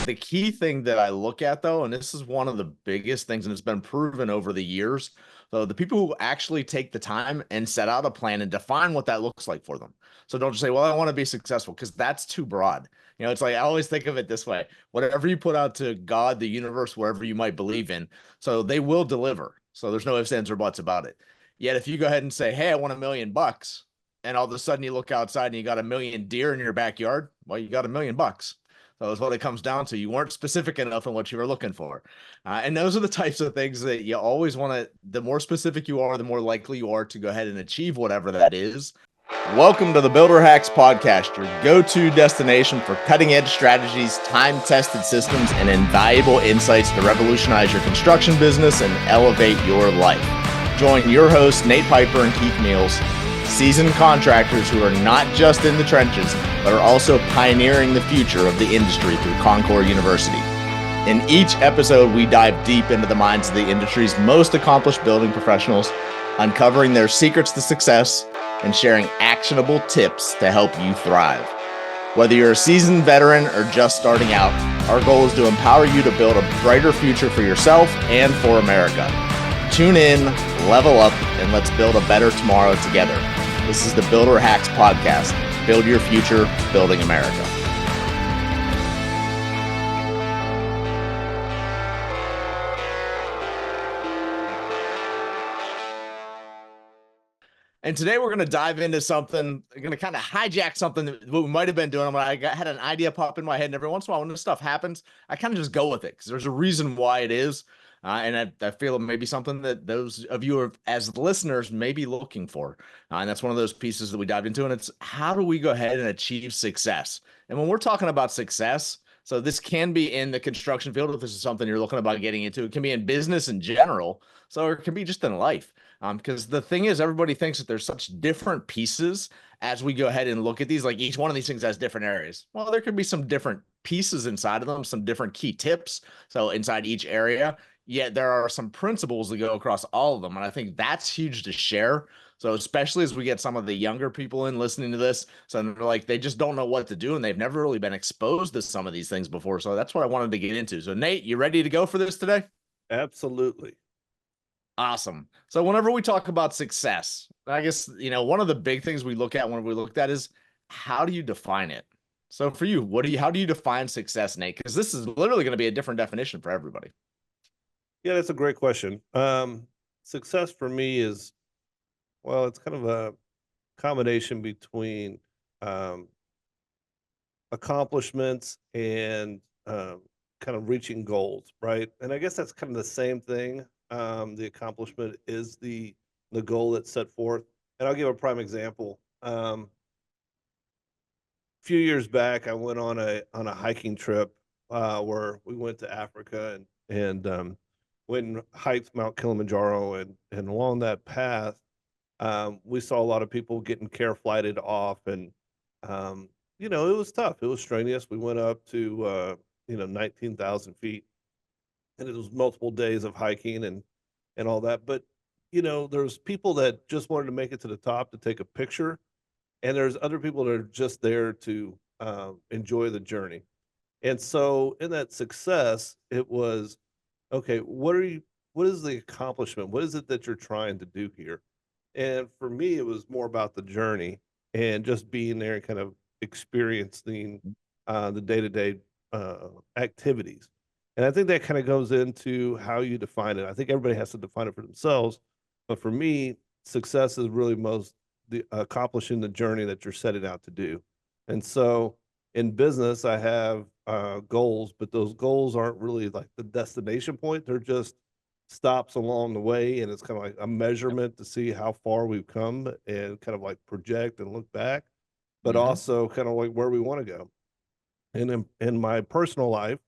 the key thing that I look at though, and this is one of the biggest things, and it's been proven over the years, though, the people who actually take the time and set out a plan and define what that looks like for them. So don't just say, well, I want to be successful, because that's too broad. It's like I always think of it this way. Whatever you put out to God, the universe, wherever you might believe in, so they will deliver. So there's no ifs, ands, or buts about it. Yet if you go ahead and say, hey, I want $1 million, and all of a sudden you look outside and you got a million deer in your backyard, well, you got $1 million. So that's what it comes down to. You weren't specific enough in what you were looking for. And those are the types of things that you always want to, the more specific you are, the more likely you are to go ahead and achieve whatever that is. Welcome to the Builder Hacks Podcast, your go-to destination for cutting-edge strategies, time-tested systems, and invaluable insights to revolutionize your construction business and elevate your life. Join your hosts, Nate Piper and Keith Meals, seasoned contractors who are not just in the trenches, but are also pioneering the future of the industry through Concord University. In each episode, we dive deep into the minds of the industry's most accomplished building professionals, uncovering their secrets to success and sharing actionable tips to help you thrive. Whether you're a seasoned veteran or just starting out, our goal is to empower you to build a brighter future for yourself and for America. Tune in, level up, and let's build a better tomorrow together. This is the Builder Hacks Podcast. Build your future, building America. And today we're going to dive into something, we're going to kind of hijack something that we might have been doing. Had an idea pop in my head, and every once in a while when this stuff happens, I kind of just go with it because there's a reason why it is. And I feel it may be something that those of you as listeners may be looking for. And that's one of those pieces that we dived into. And it's how do we go ahead and achieve success? And when we're talking about success, so this can be in the construction field if this is something you're looking about getting into. It can be in business in general. So it can be just in life. Because the thing is, everybody thinks that there's such different pieces as we go ahead and look at these. Like each one of these things has different areas. Well, there could be some different pieces inside of them, some different key tips. So inside each area, yet there are some principles that go across all of them. And I think that's huge to share. So especially as we get some of the younger people in listening to this, so they're like, they just don't know what to do and they've never really been exposed to some of these things before. So that's what I wanted to get into. So Nate, you ready to go for this today? Absolutely. Awesome. So whenever we talk about success, I guess, one of the big things we look at when we looked at is how do you define it? So for you, how do you define success, Nate? Because this is literally going to be a different definition for everybody. Yeah, that's a great question. Success for me is, well, it's kind of a combination between um, accomplishments and kind of reaching goals, right? And I guess that's kind of the same thing. The accomplishment is the goal that's set forth. And I'll give a prime example. A few years back, I went on a hiking trip where we went to Africa and went and hiked Mount Kilimanjaro, and along that path, we saw a lot of people getting care flighted off, and it was tough. It was strenuous. We went up to 19,000 feet, and it was multiple days of hiking and all that. But there's people that just wanted to make it to the top to take a picture, and there's other people that are just there to enjoy the journey. And so in that success, it was, okay, what is the accomplishment? What is it that you're trying to do here? And for me, it was more about the journey and just being there and kind of experiencing the day-to-day activities. And I think that kind of goes into how you define it. I think everybody has to define it for themselves. But for me, success is really most the accomplishing the journey that you're setting out to do. And so in business, I have goals, but those goals aren't really like the destination point. They're just stops along the way, and it's kind of like a measurement to see how far we've come and kind of like project and look back, but Mhm. also kind of like where we want to go. And in my personal life,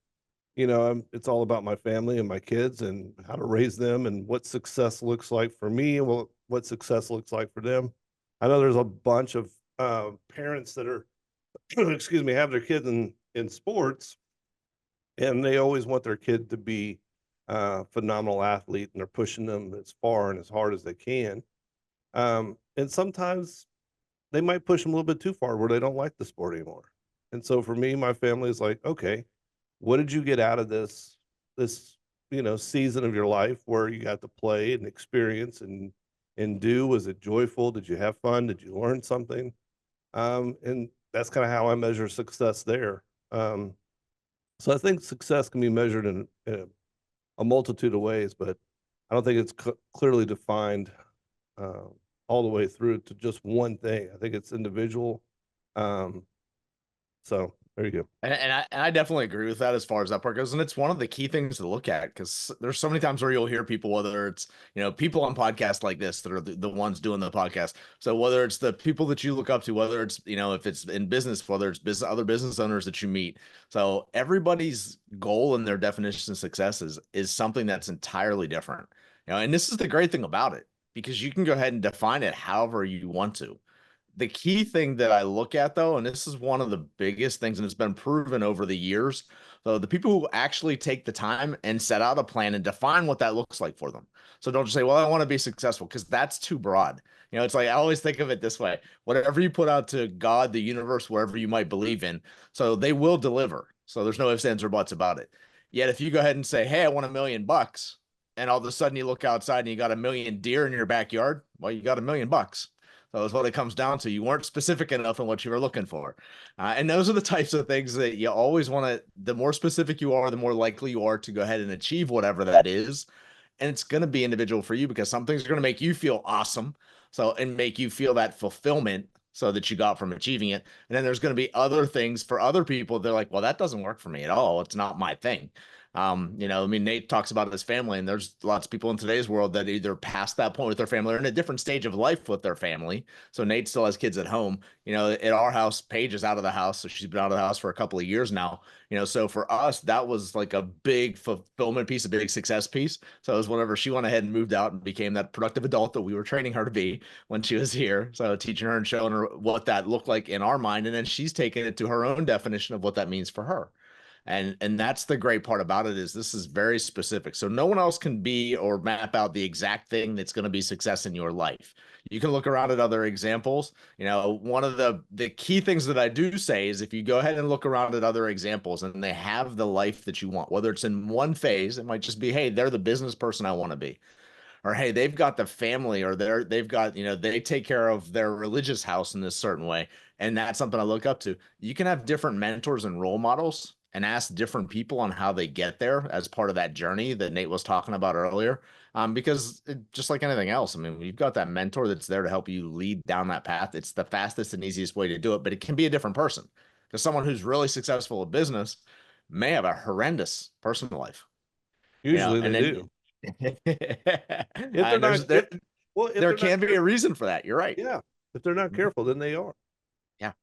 it's all about my family and my kids and how to raise them and what success looks like for me and what success looks like for them. I know there's a bunch of parents that are, excuse me, have their kids in sports, and they always want their kid to be a phenomenal athlete, and they're pushing them as far and as hard as they can. And sometimes they might push them a little bit too far where they don't like the sport anymore. And so for me, my family is like, okay, what did you get out of this season of your life where you got to play and experience and do? Was it joyful? Did you have fun? Did you learn something? And that's kind of how I measure success there. So I think success can be measured in a multitude of ways, but I don't think it's clearly defined uh, all the way through to just one thing. I think it's individual. Um, so there you go. And I definitely agree with that as far as that part goes. And it's one of the key things to look at because there's so many times where you'll hear people, whether it's, people on podcasts like this that are the ones doing the podcast. So whether it's the people that you look up to, whether it's, if it's in business, whether it's business, other business owners that you meet. So everybody's goal and their definition of success is something that's entirely different. And this is the great thing about it because you can go ahead and define it however you want to. The key thing that I look at though, and this is one of the biggest things, and it's been proven over the years, though, the people who actually take the time and set out a plan and define what that looks like for them. So don't just say, well, I want to be successful, because that's too broad. It's like I always think of it this way. Whatever you put out to God, the universe, wherever you might believe in, so they will deliver. So there's no ifs, ands, or buts about it. Yet if you go ahead and say, hey, I want $1 million, and all of a sudden you look outside and you got 1,000,000 deer in your backyard, well, you got $1 million. So that's what it comes down to. You weren't specific enough in what you were looking for. And those are the types of things that you always want to, the more specific you are, the more likely you are to go ahead and achieve whatever that is. And it's going to be individual for you because some things are going to make you feel awesome. So, and make you feel that fulfillment so that you got from achieving it. And then there's going to be other things for other people. They're like, well, that doesn't work for me at all. It's not my thing. Nate talks about his family, and there's lots of people in today's world that either past that point with their family or in a different stage of life with their family. So Nate still has kids at home. At our house, Paige is out of the house. So she's been out of the house for a couple of years now. So for us, that was like a big fulfillment piece, a big success piece. So it was whenever she went ahead and moved out and became that productive adult that we were training her to be when she was here. So teaching her and showing her what that looked like in our mind. And then she's taken it to her own definition of what that means for her. And that's the great part about it is this is very specific. So no one else can be or map out the exact thing that's going to be success in your life. You can look around at other examples. One of the key things that I do say is if you go ahead and look around at other examples and they have the life that you want, whether it's in one phase, it might just be, hey, they're the business person I want to be. Or hey, they've got the family, or they've got, they take care of their religious house in this certain way. And that's something I look up to. You can have different mentors and role models and ask different people on how they get there as part of that journey that Nate was talking about earlier. Because just like anything else, I mean, you've got that mentor that's there to help you lead down that path. It's the fastest and easiest way to do it, but it can be a different person because someone who's really successful in business may have a horrendous personal life. Usually and they then, do. If they're not, there can be a reason for that. You're right. Yeah. If they're not careful, then they are. Yeah.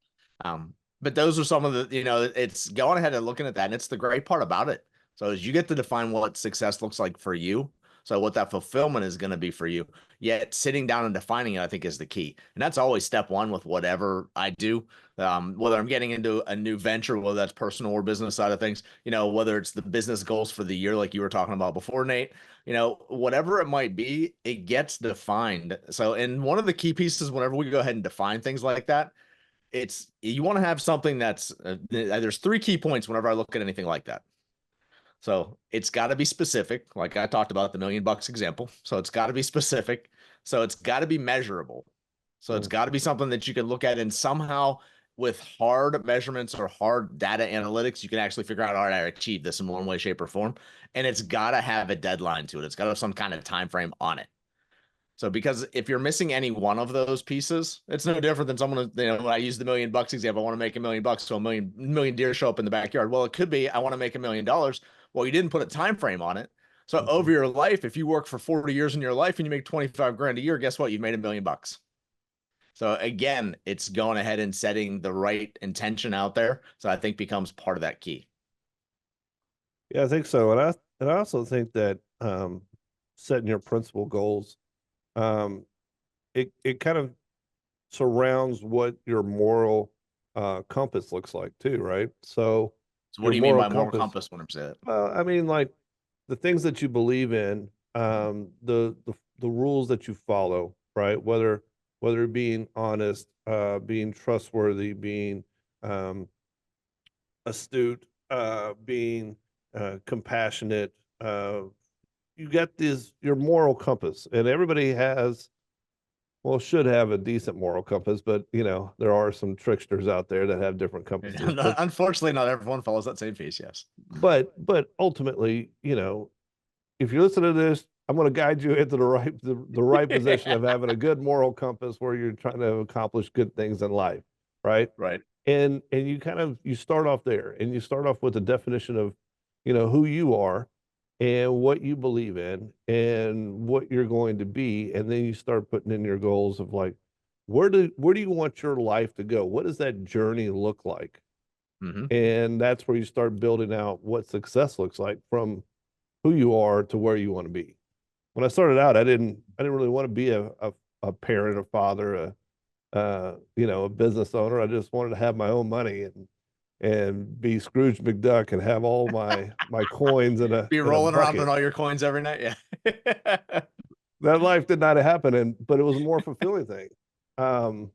But those are some of the, it's going ahead and looking at that. And it's the great part about it. So as you get to define what success looks like for you, so what that fulfillment is going to be for you, yet sitting down and defining it, I think is the key. And that's always step one with whatever I do. Whether I'm getting into a new venture, whether that's personal or business side of things, whether it's the business goals for the year, like you were talking about before, Nate, whatever it might be, it gets defined. So, and one of the key pieces, whenever we go ahead and define things like that, it's you want to have something that's there's 3 key points whenever I look at anything like that. So it's got to be specific, like I talked about the $1 million example. So it's got to be specific. So it's got to be measurable. So it's got to be something that you can look at and somehow with hard measurements or hard data analytics, you can actually figure out, all right, I achieved this in one way, shape, or form. And it's got to have a deadline to it. It's got to have some kind of time frame on it. So because if you're missing any one of those pieces, it's no different than someone, when I use the $1 million example, I want to make $1 million, so a million deer show up in the backyard. Well, it could be, I want to make $1 million. Well, you didn't put a time frame on it. So over your life, if you work for 40 years in your life and you make 25 grand a year, guess what? You've made $1 million. So again, it's going ahead and setting the right intention out there. So I think becomes part of that key. Yeah, I think so. And I also think that setting your principal goals, it kind of surrounds what your moral compass looks like too, right? So what do you mean by moral compass when I'm saying it? Well, I mean, like the things that you believe in, the rules that you follow, right? Whether being honest, being trustworthy, being astute, being compassionate. You got your moral compass, and everybody has, well, should have a decent moral compass, but there are some tricksters out there that have different compasses. But Unfortunately, not everyone follows that same piece. Yes. but ultimately, if you listen to this, I'm going to guide you into the right position of having a good moral compass where you're trying to accomplish good things in life, right? Right. And you start off there, and you start off with a definition of who you are and what you believe in and what you're going to be, and then you start putting in your goals of like, where do you want your life to go? What does that journey look like? Mm-hmm. And that's where you start building out what success looks like from who you are to where you want to be. When I started out, I didn't really want to be a parent, a father, a business owner. I just wanted to have my own money and be Scrooge McDuck and have all my coins in a Be in a rolling around bucket. in all your coins every night. Yeah. That life did not happen, but it was a more fulfilling thing. Um,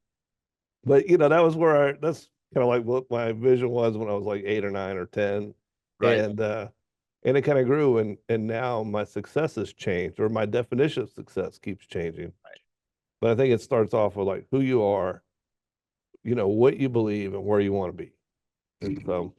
but that's kind of like what my vision was when I was like 8 or 9 or 10, Right. and it kind of grew, and now my success has changed, or my definition of success keeps changing. Right. But I think it starts off with like who you are, what you believe, and where you want to be. And so,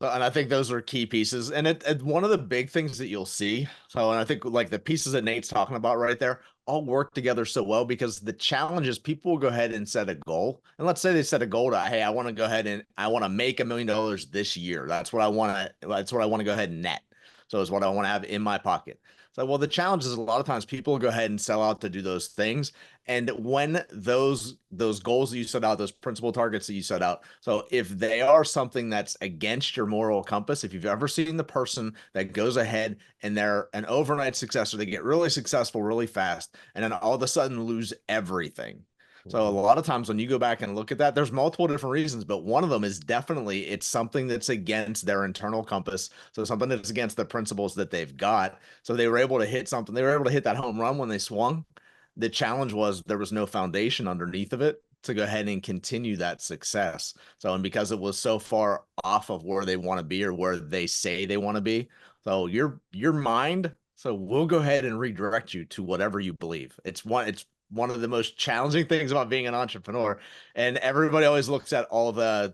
And I think those are key pieces. And one of the big things that you'll see. So, and I think like the pieces that Nate's talking about right there all work together so well because the challenge is people will go ahead and set a goal. And let's say they set a goal to, hey, I want to go ahead and I want to make $1 million this year. That's what I want to go ahead and net. So it's what I want to have in my pocket. So, well, the challenge is a lot of times people go ahead and sell out to do those things. And when those goals that you set out, those principal targets that you set out, so if they are something that's against your moral compass, if you've ever seen the person that goes ahead and they're an overnight success, or they get really successful really fast, and then all of a sudden lose everything. So a lot of times when you go back and look at that, there's multiple different reasons, but one of them is definitely it's something that's against their internal compass. So something that's against the principles that they've got. So they were able to hit something. They were able to hit that home run when they swung. The challenge was there was no foundation underneath of it to go ahead and continue that success. So, and because it was so far off of where they want to be or where they say they want to be, so your mind, so we'll go ahead and redirect you to whatever you believe. It's one of the most challenging things about being an entrepreneur, and everybody always looks at all the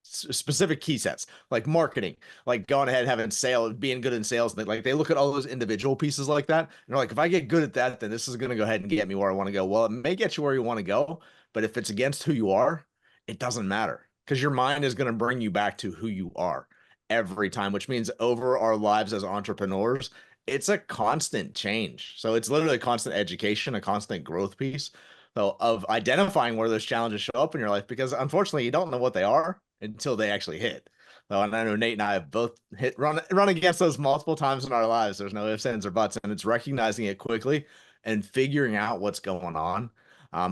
specific key sets like marketing, like going ahead and having sales, being good in sales. Like they look at all those individual pieces like that, and they're like, if I get good at that, then this is going to go ahead and get me where I want to go. Well, it may get you where you want to go, but if it's against who you are, it doesn't matter because your mind is going to bring you back to who you are every time, which means over our lives as entrepreneurs, it's a constant change. So it's literally a constant education, a constant growth piece. So of identifying where those challenges show up in your life, because unfortunately you don't know what they are until they actually hit. So, and I know Nate and I have both run against those multiple times in our lives. There's no ifs, ands, or buts, and it's recognizing it quickly and figuring out what's going on,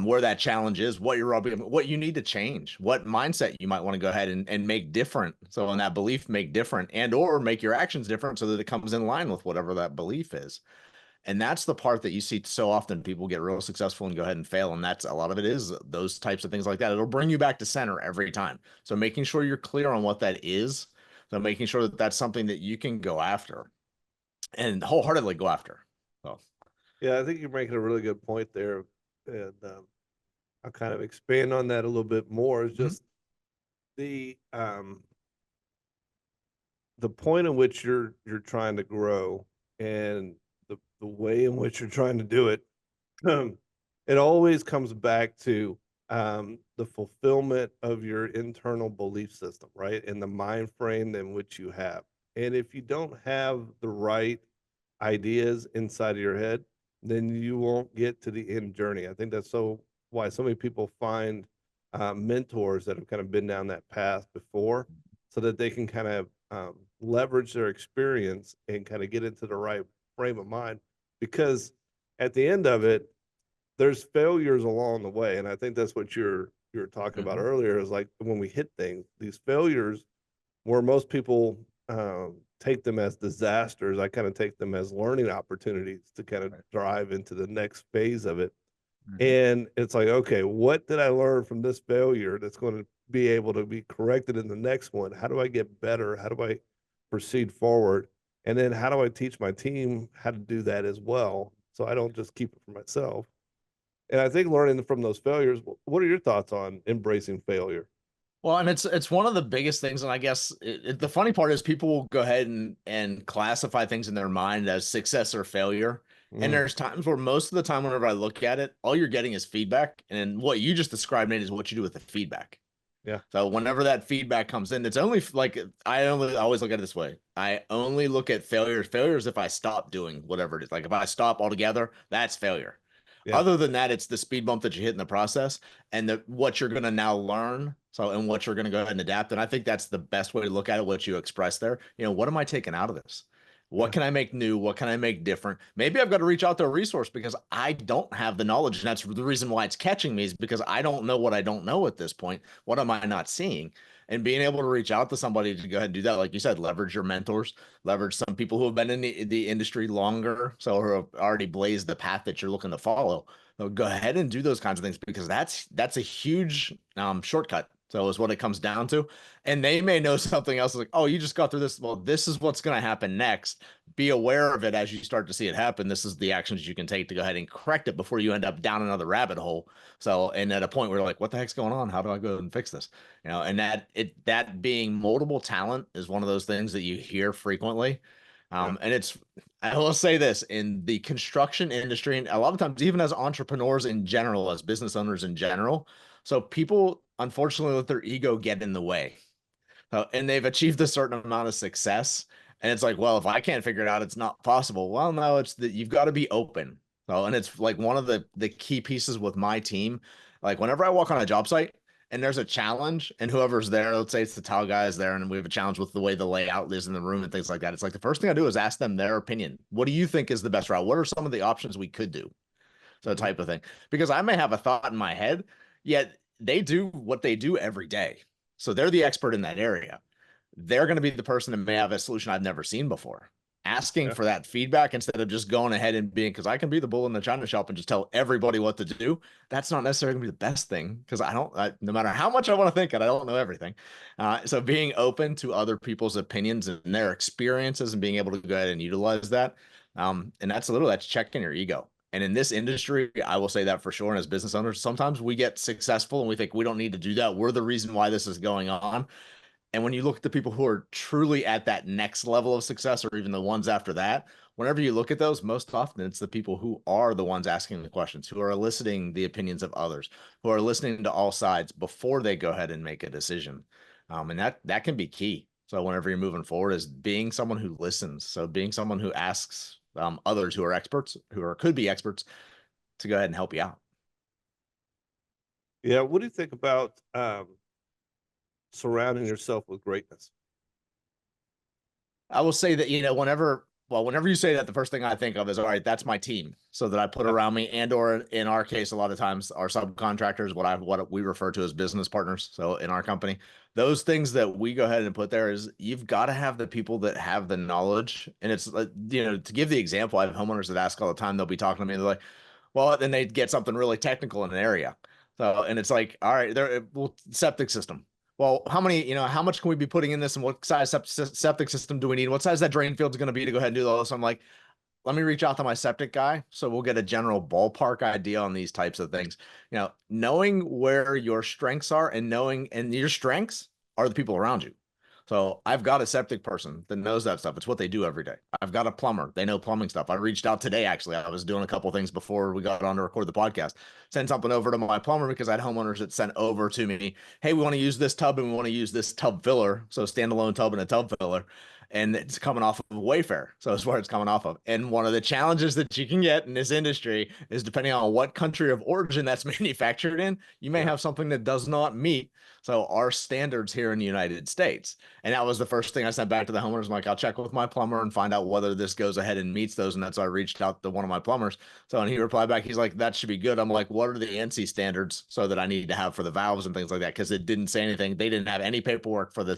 where that challenge is, what you need to change, what mindset you might want to go ahead and make different. So, on that belief, make different, and or make your actions different so that it comes in line with whatever that belief is. And that's the part that you see so often people get real successful and go ahead and fail. And that's a lot of it is those types of things like that. It'll bring you back to center every time. So making sure you're clear on what that is. So making sure that that's something that you can go after and wholeheartedly go after. So, yeah, I think you're making a really good point there, and I'll kind of expand on that a little bit more. Is just the point in which you're trying to grow, and the way in which you're trying to do it. It always comes back to the fulfillment of your internal belief system, right? And the mind frame in which you have. And if you don't have the right ideas inside of your head, then you won't get to the end journey. I think that's why so many people find mentors that have kind of been down that path before, so that they can kind of leverage their experience and kind of get into the right frame of mind. Because at the end of it, there's failures along the way, and I think that's what you're talking about earlier. Is like when we hit things, these failures, where most people take them as disasters, I kind of take them as learning opportunities to kind of drive into the next phase of it. And it's like, okay, what did I learn from this failure that's going to be able to be corrected in the next one? How do I get better? How do I proceed forward? And then how do I teach my team how to do that as well? So I don't just keep it for myself. And I think learning from those failures, what are your thoughts on embracing failure? Well, and it's one of the biggest things, and I guess the funny part is people will go ahead and classify things in their mind as success or failure. And Mm, there's times where most of the time, whenever I look at it, all you're getting is feedback, and what you just described, Nate, is what you do with the feedback. yeah. So whenever that feedback comes in, it's only like I only always look at it this way. I only look at failures. Failures if I stop doing whatever it is. Like if I stop altogether, that's failure. Yeah. Other than that, it's the speed bump that you hit in the process and what you're going to now learn. So, and what you're going to go ahead and adapt. And I think that's the best way to look at it, what you express there. What am I taking out of this? What Yeah. can I make new? What can I make different? Maybe I've got to reach out to a resource because I don't have the knowledge. And that's the reason why it's catching me is because I don't know what I don't know at this point. What am I not seeing? And being able to reach out to somebody to go ahead and do that, like you said, leverage your mentors, leverage some people who have been in the industry longer, so who have already blazed the path that you're looking to follow. So go ahead and do those kinds of things because that's a huge shortcut. So is what it comes down to. And they may know something else like, oh, you just got through this. Well, this is what's going to happen next. Be aware of it as you start to see it happen. This is the actions you can take to go ahead and correct it before you end up down another rabbit hole. So, and at a point where you're like, what the heck's going on? How do I go and fix this? And that being moldable talent is one of those things that you hear frequently. Yeah. And I will say this in the construction industry, and a lot of times, even as entrepreneurs in general, as business owners in general, so people unfortunately let their ego get in the way. And they've achieved a certain amount of success. And it's like, well, if I can't figure it out, it's not possible. Well, no, it's that you've got to be open. So, and it's like one of the key pieces with my team. Like whenever I walk on a job site and there's a challenge, and whoever's there, let's say it's the tile guys there, and we have a challenge with the way the layout is in the room and things like that. It's like the first thing I do is ask them their opinion. What do you think is the best route? What are some of the options we could do? So Mhm. type of thing. Because I may have a thought in my head, yet they do what they do every day. So they're the expert in that area. They're going to be the person that may have a solution I've never seen before. Asking Yeah. for that feedback instead of just going ahead and being, because I can be the bull in the china shop and just tell everybody what to do. That's not necessarily going to be the best thing because no matter how much I want to think it, I don't know everything. So being open to other people's opinions and their experiences and being able to go ahead and utilize that. And that's checking your ego. And in this industry, I will say that for sure. And as business owners, sometimes we get successful and we think we don't need to do that. We're the reason why this is going on. And when you look at the people who are truly at that next level of success, or even the ones after that, whenever you look at those, most often it's the people who are the ones asking the questions, who are eliciting the opinions of others, who are listening to all sides before they go ahead and make a decision. And that can be key. So whenever you're moving forward, is being someone who listens. So being someone who asks others who are experts, could be experts, to go ahead and help you out. Yeah. What do you think about surrounding yourself with greatness? I will say that, whenever you say that, the first thing I think of is, all right, that's my team. So that I put Yeah. around me, and or in our case, a lot of times our subcontractors, what we refer to as business partners. So in our company, those things that we go ahead and put there is you've got to have the people that have the knowledge. And it's like, to give the example, I have homeowners that ask all the time, they'll be talking to me, they're like, well, then they get something really technical in an area. So, and it's like, all right, septic system. Well, how much can we be putting in this, and what size septic system do we need? What size that drain field is going to be to go ahead and do all this? I'm like, let me reach out to my septic guy so we'll get a general ballpark idea on these types of things. Knowing where your strengths are and your strengths are the people around you. So I've got a septic person that knows that stuff. It's what they do every day. I've got a plumber. They know plumbing stuff. I reached out today, actually. I was doing a couple things before we got on to record the podcast. Send something over to my plumber because I had homeowners that sent over to me, hey, we want to use this tub and we want to use this tub filler. So standalone tub and a tub filler. And it's coming off of Wayfair. So that's where it's coming off of. And one of the challenges that you can get in this industry is depending on what country of origin that's manufactured in, you may Yeah. have something that does not meet our standards here in the United States. And that was the first thing I sent back to the homeowners. I'm like, I'll check with my plumber and find out whether this goes ahead and meets those. And that's why I reached out to one of my plumbers. So, and he replied back, he's like, that should be good. I'm like, what are the ANSI standards so that I need to have for the valves and things like that? Because it didn't say anything. They didn't have any paperwork for the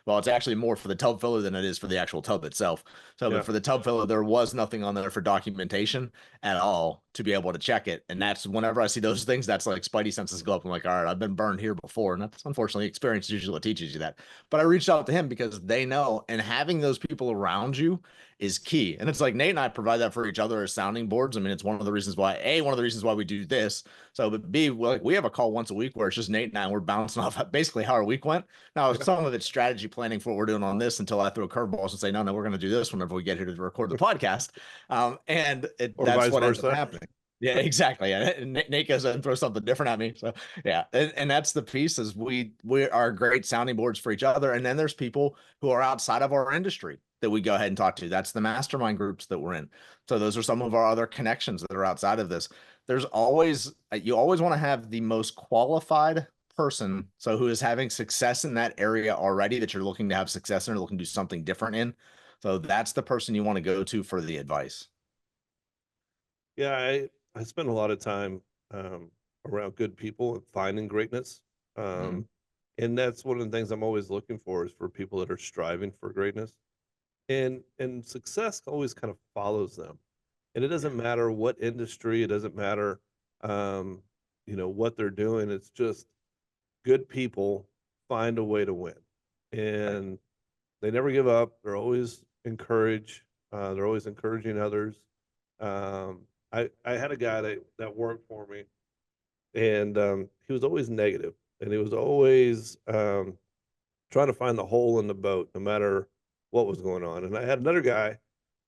Well, it's actually more for the tub filler than it is for the actual tub itself. So, but Yeah. for the tub filler, there was nothing on there for documentation at all to be able to check it. And that's whenever I see those things, that's like spidey senses go up. I'm like, all right, I've been burned here before. And that's unfortunately experience usually what teaches you that. But I reached out to him because they know, and having those people around you is key. And it's like Nate and I provide that for each other as sounding boards. I mean, it's one of the reasons why, one of the reasons why we do this. So, but B, like we have a call once a week where it's just Nate and I, and we're bouncing off basically how our week went. Now, Yeah. some of it's strategy planning for what we're doing on this until I throw curveballs and say, no, we're going to do this whenever we get here to record the podcast. And Or that's vice what ends up versa. happening. Yeah, exactly. And Nate goes and throws something different at me. So yeah, and that's the piece is we are great sounding boards for each other. And then there's people who are outside of our industry that we go ahead and talk to. That's the mastermind groups that we're in. So those are some of our other connections that are outside of this. There's always, you always want to have the most qualified person, so who is having success in that area already that you're looking to have success in or looking to do something different in. So that's the person you want to go to for the advice. Yeah, I spend a lot of time around good people and finding greatness. Mhm. And that's one of the things I'm always looking for is for people that are striving for greatness. And success always kind of follows them. And it Yeah. doesn't matter what industry, it doesn't matter um, what they're doing. It's just good people find a way to win. Right. And they never give up. They're always encouraging others. I had a guy that worked for me, and he was always negative, and he was always trying to find the hole in the boat, no matter what was going on. And I had another guy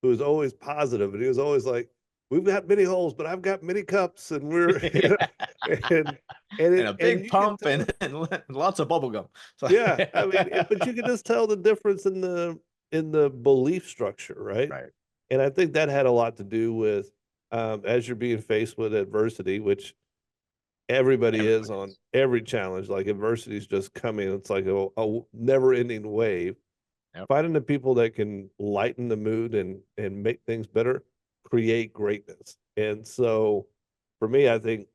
who was always positive, and he was always like, "We've got many holes, but I've got many cups," and we're and And a and big you can pump tell. and lots of bubble gum. So Yeah, I mean, but you can just tell the difference in the belief structure, right? right. And I think that had a lot to do with, as you're being faced with adversity, which everybody is Everybody on is. every challenge, like adversity is just coming. It's like a never-ending wave. Yep. Finding the people that can lighten the mood and make things better, create greatness. And so, for me, I think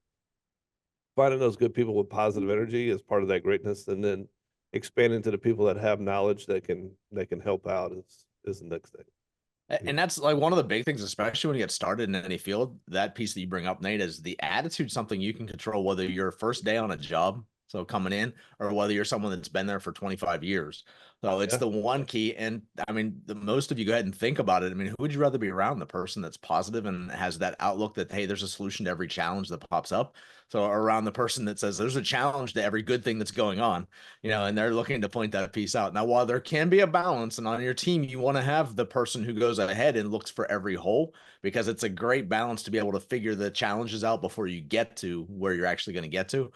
finding those good people with positive energy is part of that greatness, and then expanding to the people that have knowledge that can help out is the next thing. And that's like one of the big things, especially when you get started in any field. That piece that you bring up, Nate, is the attitude something you can control, whether you're first day on a job, so coming in, or whether you're someone that's been there for 25 years. So it's Yeah, the one key. And I mean, the most of you go ahead and think about it. I mean, who would you rather be around? The person that's positive and has that outlook that, hey, there's a solution to every challenge that pops up. So around the person that says there's a challenge to every good thing that's going on, and they're looking to point that piece out. Now, while there can be a balance, and on your team, you want to have the person who goes ahead and looks for every hole because it's a great balance to be able to figure the challenges out before you get to where you're actually going to get to.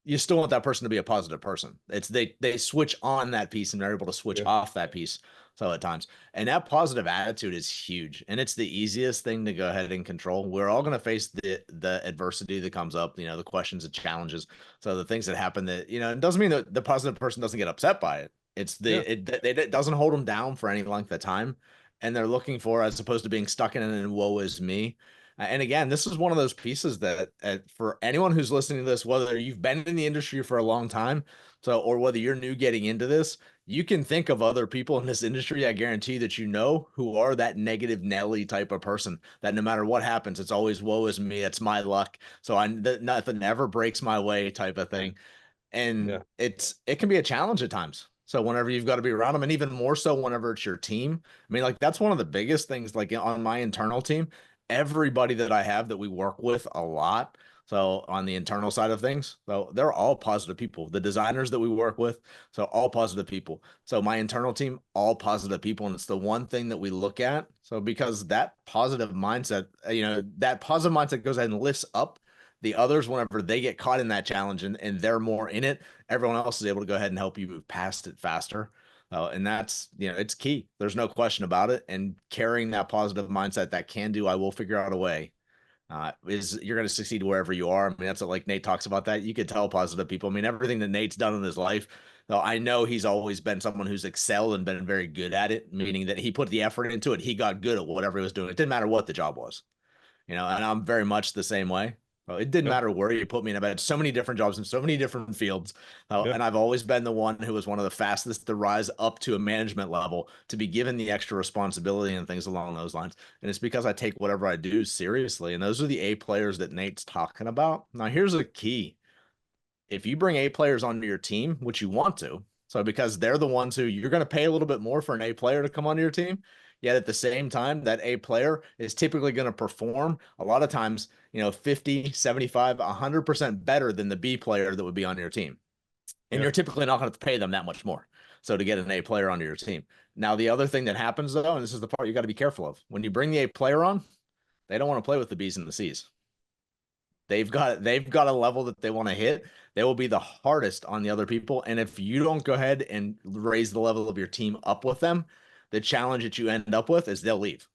You still want that person to be a positive person. It's they switch on that piece and they're able to switch yeah, off that piece. So at times, and that positive attitude is huge, and it's the easiest thing to go ahead and control. We're all going to face the adversity that comes up, the questions and challenges. So the things that happen that it doesn't mean that the positive person doesn't get upset by it. It's yeah, it doesn't hold them down for any length of time, and they're looking for, as opposed to being stuck in it and woe is me. And again, this is one of those pieces that for anyone who's listening to this, whether you've been in the industry for a long time, or whether you're new getting into this, you can think of other people in this industry, I guarantee that who are that negative Nelly type of person that no matter what happens, it's always woe is me, it's my luck. So nothing ever breaks my way type of thing. And yeah, it can be a challenge at times. So whenever you've got to be around them, and even more so whenever it's your team. I mean, like that's one of the biggest things, like on my internal team, everybody that I have that we work with a lot. So on the internal side of things, so they're all positive people. The designers that we work with, so all positive people. So my internal team, all positive people. And it's the one thing that we look at. So because that positive mindset, that positive mindset goes ahead and lifts up the others whenever they get caught in that challenge and they're more in it, everyone else is able to go ahead and help you move past it faster. And that's, it's key. There's no question about it. And carrying that positive mindset, that can do, I will figure out a way, is you're going to succeed wherever you are. I mean, that's what, like Nate talks about that. You could tell positive people. I mean, everything that Nate's done in his life, though, I know he's always been someone who's excelled and been very good at it, meaning that he put the effort into it. He got good at whatever he was doing. It didn't matter what the job was, and I'm very much the same way. It didn't Yeah. matter where you put me in. I've had so many different jobs in so many different fields. Yeah. And I've always been the one who was one of the fastest to rise up to a management level to be given the extra responsibility and things along those lines. And it's because I take whatever I do seriously. And those are the A players that Nate's talking about. Now, here's a key. If you bring A players onto your team, which you want to, so because they're the ones who you're going to pay a little bit more for an A player to come onto your team, yet at the same time, that A player is typically going to perform a lot of times, 50, 75, 100% better than the B player that would be on your team. And Yeah. you're typically not going to pay them that much more. So to get an A player onto your team. Now, the other thing that happens though, and this is the part you got to be careful of, when you bring the A player on, they don't want to play with the B's and the C's. They've got a level that they want to hit. They will be the hardest on the other people. And if you don't go ahead and raise the level of your team up with them, the challenge that you end up with is they'll leave.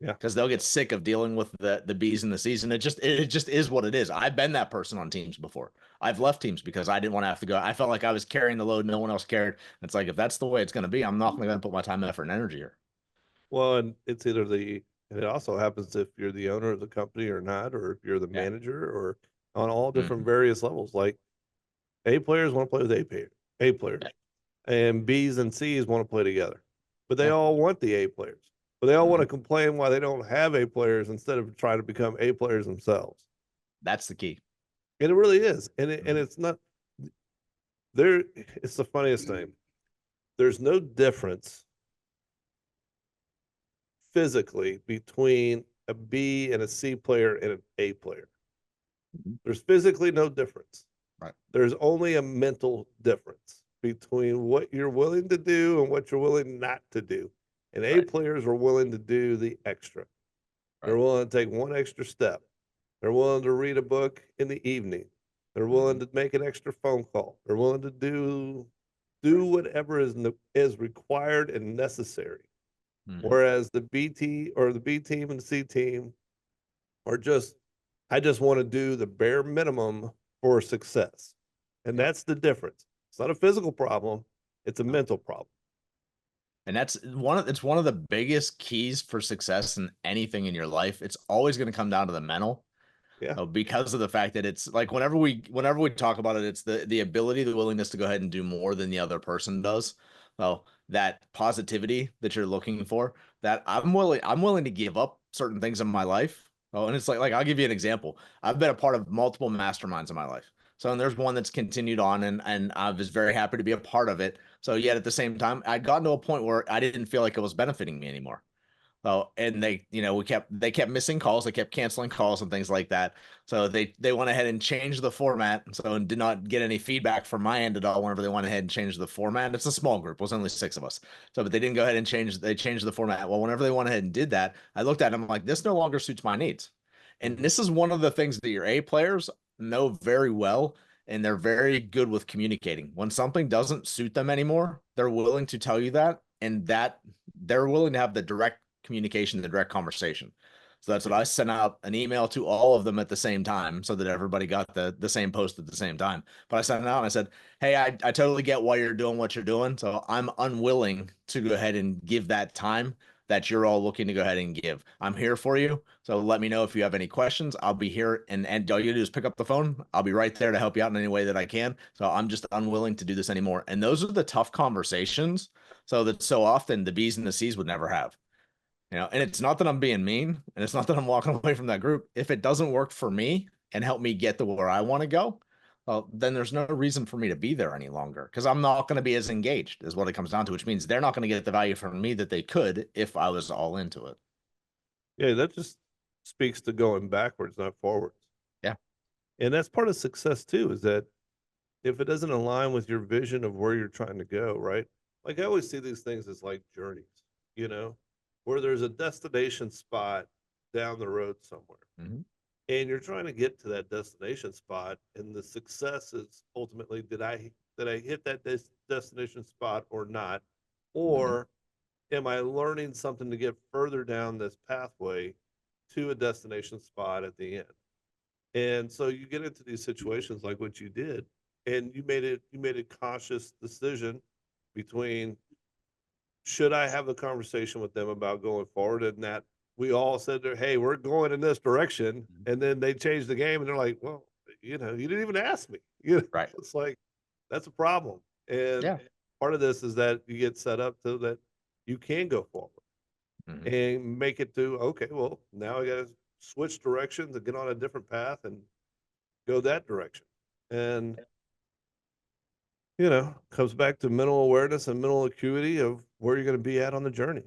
Yeah. Because they'll get sick of dealing with the B's and the C's. And it just is what it is. I've been that person on teams before. I've left teams because I didn't want to have to go. I felt like I was carrying the load, no one else cared. It's like if that's the way it's going to be, I'm not going to put my time, effort, and energy here. Well, and it's either and it also happens if you're the owner of the company or not, or if you're the Yeah. manager, or on all different Mhm. various levels. Like A players want to play with A players, and B's and C's want to play together, but they Yeah. all want the A players, but they all want to Mhm. complain why they don't have A players instead of trying to become A players themselves. That's the key. And it really is, and Mhm. it's not there. It's the funniest thing. There's no difference physically between a B and a C player and an A player. Mhm. There's physically no difference. Right. There's only a mental difference between what you're willing to do and what you're willing not to do. And A Right. players are willing to do the extra. They're Right. willing to take one extra step. They're willing to read a book in the evening. They're willing Mhm. to make an extra phone call. They're willing to do whatever is required and necessary. Mhm. Whereas the BT or the B team and the C team are just, I just want to do the bare minimum for success. And Yep. that's the difference. It's not a physical problem, it's a No. mental problem. And it's one of the biggest keys for success in anything in your life. It's always going to come down to the mental. Yeah. Because of the fact that it's like whenever we talk about it, it's the ability, the willingness to go ahead and do more than the other person does. So that positivity that you're looking for, that I'm willing to give up certain things in my life. Oh, and it's like I'll give you an example. I've been a part of multiple masterminds in my life. So and there's one that's continued on, and I was very happy to be a part of it. So yet at the same time, I'd gotten to a point where I didn't feel like it was benefiting me anymore. Oh, and they kept missing calls, they kept canceling calls and things like that. So they went ahead and changed the format. So and did not get any feedback from my end at all whenever they went ahead and changed the format. It's a small group, it was only 6 of us. So but they didn't go ahead and changed the format. Well, whenever they went ahead and did that, I looked at them like this no longer suits my needs. And Mhm. this is one of the things that your A players know very well, and they're very good with communicating. When something doesn't suit them anymore, they're willing to tell you that, and that they're willing to have the direct communication, the direct conversation. So that's what I sent out an email to all of them at the same time so that everybody got the same post at the same time. But I sent it out and I said, hey, I totally get why you're doing what you're doing. So I'm unwilling to go ahead and give that time that you're all looking to go ahead and give. I'm here for you. So let me know if you have any questions. I'll be here, and all you do is pick up the phone. I'll be right there to help you out in any way that I can. So I'm just unwilling to do this anymore. And those are the tough conversations. So that so often the B's and the C's would never have. And it's not that I'm being mean, and it's not that I'm walking away from that group. If it doesn't work for me and help me get to where I want to go, well, then there's no reason for me to be there any longer because I'm not going to be as engaged, is what it comes down to, which means they're not going to get the value from me that they could if I was all into it. Yeah, that just speaks to going backwards, not forwards. Yeah. And that's part of success too, is that if it doesn't align with your vision of where you're trying to go, right? Like I always see these things as like journeys, you know, where there's a destination spot down the road somewhere. Mm-hmm. And you're trying to get to that destination spot, and the success is ultimately, did I hit that destination spot or not, Mm-hmm. or am I learning something to get further down this pathway to a destination spot at the end? And so you get into these situations like what you did, and you made a conscious decision between, should I have a conversation with them about going forward, and that we all said, hey, we're going in this direction. Mhm. And then they changed the game and they're like, well, you didn't even ask me. Right. It's like, that's a problem. And Yeah. part of this is that you get set up so that you can go forward Mhm. and make it to, okay, well, now I got to switch directions and get on a different path and go that direction. And, comes back to mental awareness and mental acuity of where you're going to be at on the journey.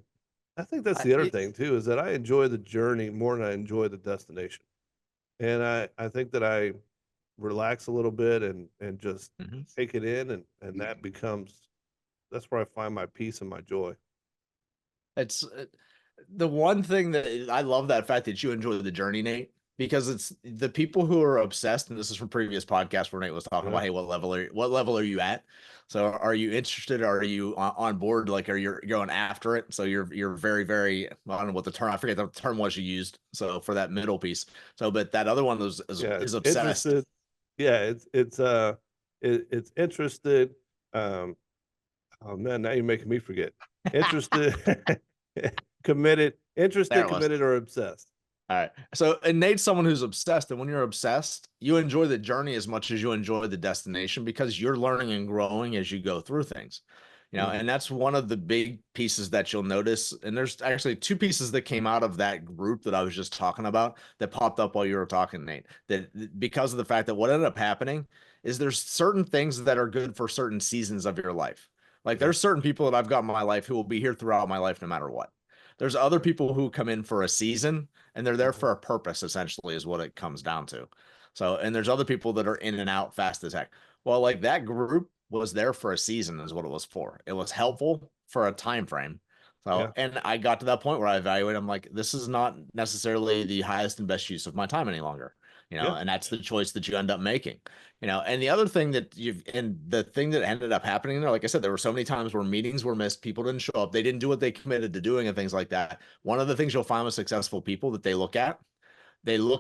I think that's the other It, thing too, is that I enjoy the journey more than I enjoy the destination. And I think that I relax a little bit and just mhm. take it in and that's where I find my peace and my joy. It's the one thing that I love, that fact that you enjoy the journey, Nate, because it's the people who are obsessed, and this is from previous podcasts where Nate was talking Yeah. about, hey, what level are you at? So are you interested? Are you on board? Like, are you going after it? So you're very, very, well, I don't know what the term, I forget the term was you used. So for that middle piece. So, but that other one was Yeah, is it's obsessed. interested. Yeah, it's interested. Um, oh man, now you're making me forget. Interested, There interested, it was. committed, or obsessed. All right. So, and Nate's someone who's obsessed. And when you're obsessed, you enjoy the journey as much as you enjoy the destination because you're learning and growing as you go through things. Mhm. And that's one of the big pieces that you'll notice. And there's actually two pieces that came out of that group that I was just talking about that popped up while you were talking, Nate. That because of the fact that what ended up happening is there's certain things that are good for certain seasons of your life. Like Yeah, there's certain people that I've got in my life who will be here throughout my life no matter what. There's other people who come in for a season and they're there mhm, for a purpose, essentially, is what it comes down to. So, and there's other people that are in and out fast as heck. Well, like that group was there for a season, is what it was for. It was helpful for a time frame. So, yeah, and I got to that point where I evaluate, I'm like, this is not necessarily the highest and best use of my time any longer, yeah, and that's the choice that you end up making. And the other thing that and the thing that ended up happening there, like I said, there were so many times where meetings were missed, people didn't show up, they didn't do what they committed to doing, and things like that. One of the things you'll find with successful people that they look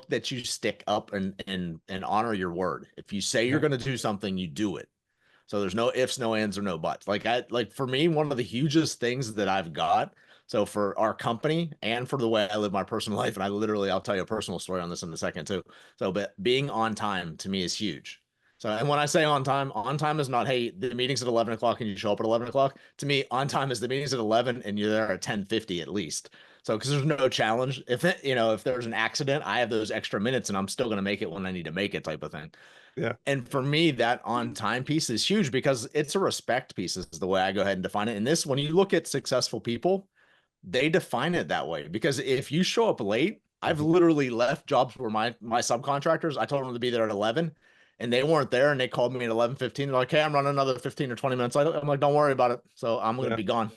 that you stick up and honor your word. If you say you're yeah, going to do something, you do it. So there's no ifs, no ands, or no buts. Like for me, one of the hugest things that I've got. So for our company and for the way I live my personal life, and I'll tell you a personal story on this in a second too. So, but being on time to me is huge. So, and when I say on time is not, hey, the meeting's at 11 o'clock and you show up at 11 o'clock. To me, on time is the meeting's at 11 and you're there at 10:50 at least. So, because there's no challenge. If there's an accident, I have those extra minutes and I'm still going to make it when I need to make it, type of thing. yeah, And for me, that on time piece is huge because it's a respect piece, is the way I go ahead and define it. And this, when you look at successful people, they define it that way. Because if you show up late, I've mhm, literally left jobs where my subcontractors, I told them to be there at 11 and they weren't there and they called me at 11:15. They're like, hey, I'm running another 15 or 20 minutes late. I'm like, don't worry about it. So I'm going to yeah, be gone.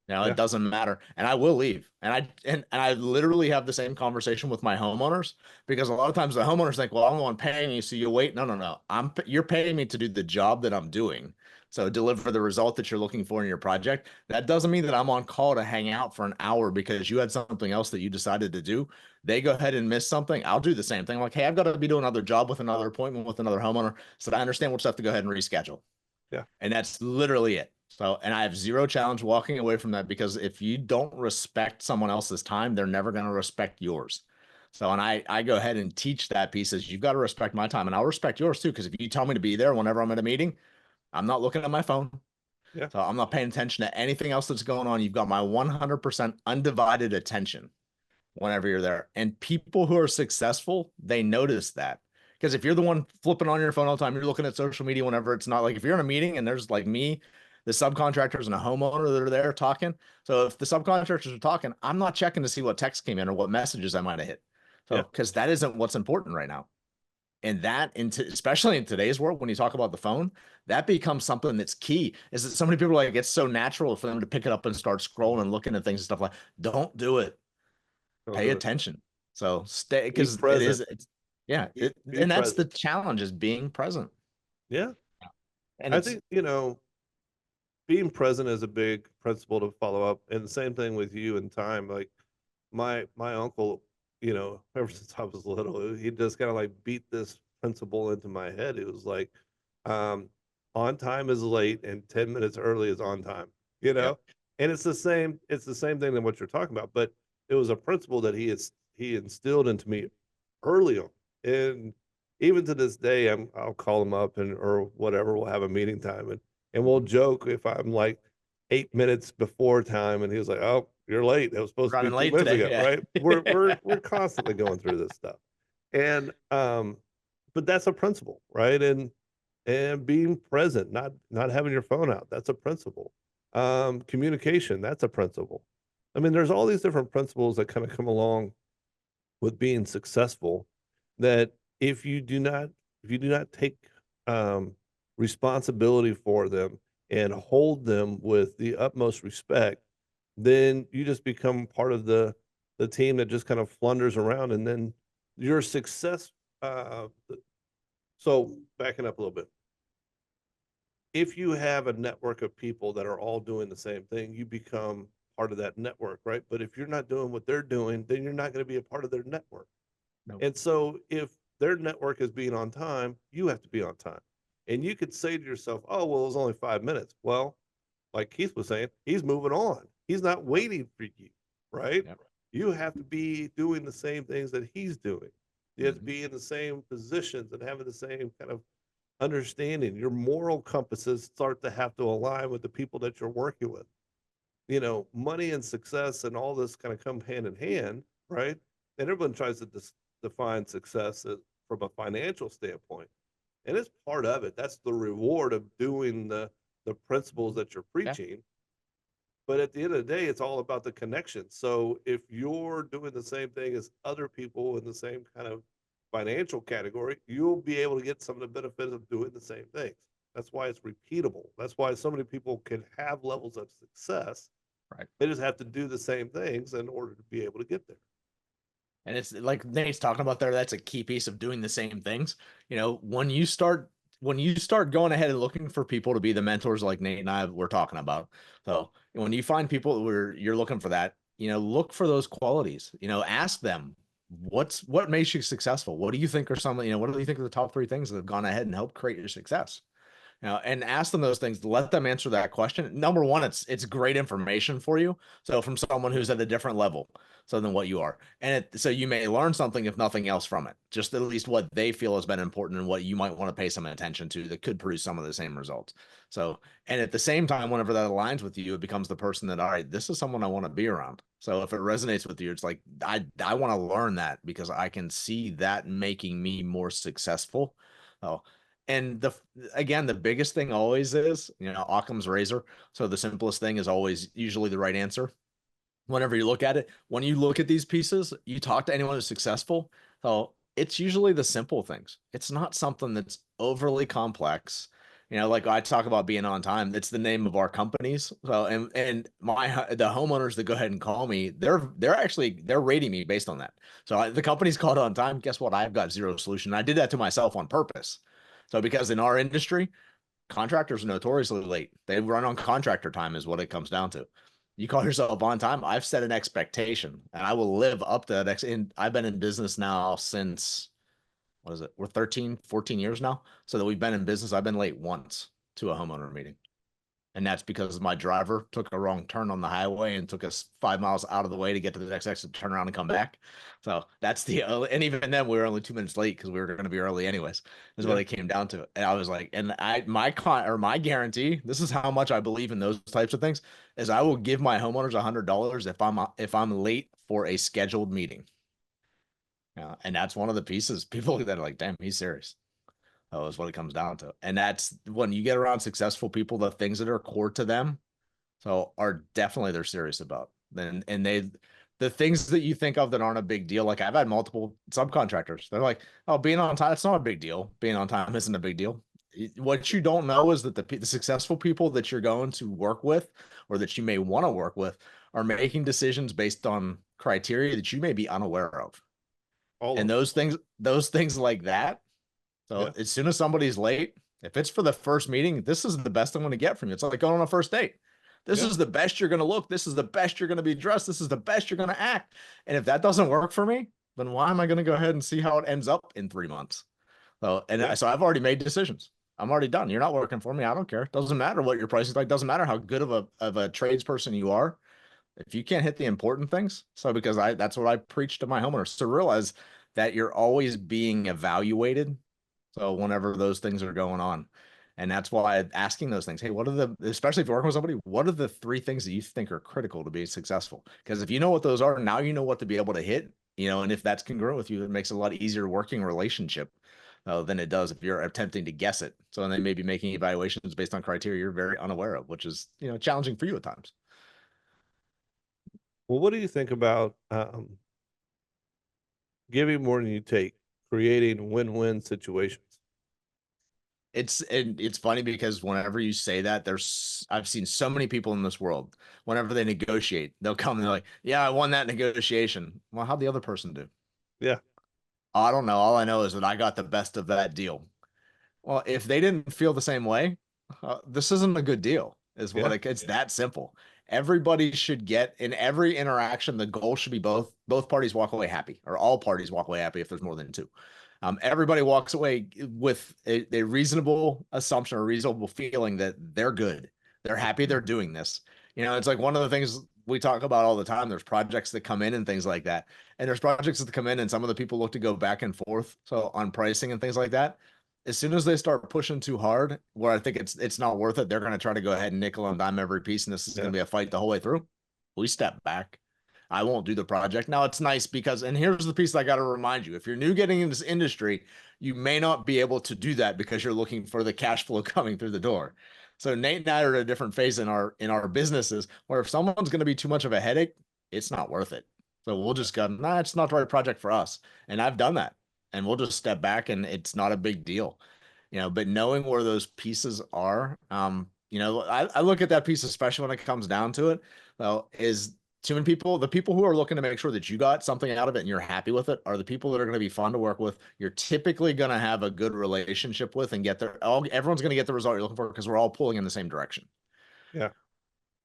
It yeah, doesn't matter. And I will leave. And I literally have the same conversation with my homeowners because a lot of times the homeowners think, well, I'm the one paying you, so you wait. No, no, no. You're paying me to do the job that I'm doing. So deliver the result that you're looking for in your project. That doesn't mean that I'm on call to hang out for an hour because you had something else that you decided to do. They go ahead and miss something. I'll do the same thing. I'm like, hey, I've got to be doing another job with another appointment with another homeowner. So I understand we'll just have to go ahead and reschedule. yeah, And that's literally it. So, and I have zero challenge walking away from that because if you don't respect someone else's time, they're never going to respect yours. So, and I go ahead and teach that piece is you've got to respect my time and I'll respect yours too. Because if you tell me to be there whenever I'm at a meeting, I'm not looking at my phone. yeah. So I'm not paying attention to anything else that's going on. You've got my 100% undivided attention whenever you're there. And people who are successful, they notice that. Because if you're the one flipping on your phone all the time, you're looking at social media whenever it's not like if you're in a meeting and there's like me, the subcontractors and a homeowner that are there talking. So if the subcontractors are talking, I'm not checking to see what text came in or what messages I might have hit. So Yeah. because that isn't what's important right now. And that especially in today's world, when you talk about the phone, that becomes something that's key. Is that so many people are like it's so natural for them to pick it up and start scrolling and looking at things and stuff like don't do it, Don't pay do it. attention. So stay Be because present. yeah, Be and that's the present. challenge is being present. Yeah. And I it's think, being present is a big principle to follow up. And the same thing with you and time. Like my uncle, ever since I was little, he just kind of like beat this principle into my head. It was like, um, on time is late and 10 minutes early is on time, you yep. know? And it's the same thing than what you're talking about. But it was a principle that he instilled into me early on. And even to this day, I'll call him up or whatever, we'll have a meeting time and we'll joke if I'm like 8 minutes before time and he was like, "Oh, you're late. That was supposed to be Running 2 late minutes today. ago," right? Yeah. We're constantly going through this stuff. And but that's a principle, right? And being present, not having your phone out, that's a principle. Communication, that's a principle. I mean, there's all these different principles that kind of come along with being successful that if you do not take um, responsibility for them and hold them with the utmost respect, then you just become part of the team that just kind of flunders around, and then your success. Uh, so backing up a little bit, if you have a network of people that are all doing the same thing, you become part of that network, right? But if you're not doing what they're doing, then you're not going to be a part of their network. No. And so if their network is being on time, you have to be on time. And you could say to yourself, "Oh, well, it was only 5 minutes." Well, like Keith was saying, he's moving on. He's not waiting for you, right? Yep. You have to be doing the same things that he's doing. You have to Mhm. be in the same positions and having the same kind of understanding. Your moral compasses start to have to align with the people that you're working with. You know, money and success and all this kind of come hand in hand, right? And everyone tries to define success from a financial standpoint, and it's part of it. That's the reward of doing the principles that you're Yeah. preaching. But at the end of the day, it's all about the connection. So if you're doing the same thing as other people in the same kind of financial category, you'll be able to get some of the benefits of doing the same things. That's why it's repeatable. That's why so many people can have levels of success. Right. They just have to do the same things in order to be able to get there. And it's like Nate's talking about there, that's a key piece of doing the same things. You know, when you start going ahead and looking for people to be the mentors like Nate and I were talking about. So when you find people where you're looking for that, look for those qualities. Ask them what makes you successful. What do you think are some, what do you think are the top three things that have gone ahead and helped create your success? And ask them those things, let them answer that question. Number one, it's great information for you. So from someone who's at a different level so than what you are. And so you may learn something, if nothing else, from it, just at least what they feel has been important and what you might want to pay some attention to that could produce some of the same results. So, and at the same time, whenever that aligns with you, it becomes the person that, all right, this is someone I want to be around. So if it resonates with you, it's like, I want to learn that because I can see that making me more successful. Oh, and again, the biggest thing always is, Occam's razor. So the simplest thing is always usually the right answer. Whenever you look at it, when you look at these pieces, you talk to anyone who's successful. So it's usually the simple things. It's not something that's overly complex. Like I talk about being on time. It's the name of our companies. So and the homeowners that go ahead and call me, they're rating me based on that. So the company's called on time. Guess what? I've got zero solution. I did that to myself on purpose. So because in our industry, contractors are notoriously late. They run on contractor time is what it comes down to. You call yourself on time. I've set an expectation and I will live up to that. And I've been in business now since, what is it? We're 13, 14 years now. So that we've been in business. I've been late once to a homeowner meeting. And that's because my driver took a wrong turn on the highway and took us 5 miles out of the way to get to the next exit, turn around and come back. So that's and even then we were only 2 minutes late because we were going to be early anyways, is what it came down to. And I was like, and my guarantee, this is how much I believe in those types of things, is I will give my homeowners $100 if I'm late for a scheduled meeting. Yeah. And that's one of the pieces people that are like, damn, he's serious. That is what it comes down to. And that's when you get around successful people, the things that are core to them, so are definitely they're serious about. And the things that you think of that aren't a big deal. Like I've had multiple subcontractors. They're like, oh, being on time, it's not a big deal. Being on time isn't a big deal. What you don't know is that the successful people that you're going to work with or that you may want to work with are making decisions based on criteria that you may be unaware of. All And of those things like that. So Yeah. as soon as somebody's late, if it's for the first meeting, this is the best I'm going to get from you. It's like going on a first date. This Yeah. is the best you're going to look. This is the best you're going to be dressed. This is the best you're going to act. And if that doesn't work for me, then why am I going to go ahead and see how it ends up in 3 months? Yeah. So I've already made decisions. I'm already done. You're not working for me. I don't care. Doesn't matter what your price is like. Doesn't matter how good of a tradesperson you are. If you can't hit the important things, so because that's what I preach to my homeowners, to realize that you're always being evaluated. So whenever those things are going on, and that's why asking those things, hey, what are the, especially if you're working with somebody, what are the three things that you think are critical to be successful? Because if you know what those are, now you know what to be able to hit, and if that's congruent with you, it makes it a lot easier working relationship than it does if you're attempting to guess it. So then maybe making evaluations based on criteria you're very unaware of, which is, challenging for you at times. Well, what do you think about giving more than you take, creating win-win situations? It's funny because whenever you say that, I've seen so many people in this world, whenever they negotiate, they'll come and they're like, yeah, I won that negotiation. Well, how'd the other person do? Yeah. I don't know. All I know is that I got the best of that deal. Well, if they didn't feel the same way, this isn't a good deal. Is what Yeah. it's that simple. Everybody should get, in every interaction, the goal should be both parties walk away happy, or all parties walk away happy if there's more than two. Everybody walks away with a reasonable assumption or reasonable feeling that they're good. They're happy they're doing this. It's like one of the things we talk about all the time. There's projects that come in and things like that. And there's projects that come in and some of the people look to go back and forth. So on pricing and things like that, as soon as they start pushing too hard, where I think it's not worth it, they're going to try to go ahead and nickel and dime every piece, and this is going to be a fight the whole way through. We step back. I won't do the project. Now it's nice because, and here's the piece I got to remind you: if you're new getting in this industry, you may not be able to do that because you're looking for the cash flow coming through the door. So Nate and I are at a different phase in our businesses where if someone's going to be too much of a headache, it's not worth it. So we'll just go, nah, it's not the right project for us. And I've done that, and we'll just step back, and it's not a big deal. But knowing where those pieces are, I look at that piece, especially when it comes down to it, well, is too many people, the people who are looking to make sure that you got something out of it and you're happy with it are the people that are going to be fun to work with. You're typically going to have a good relationship with and everyone's going to get the result you're looking for because we're all pulling in the same direction. Yeah.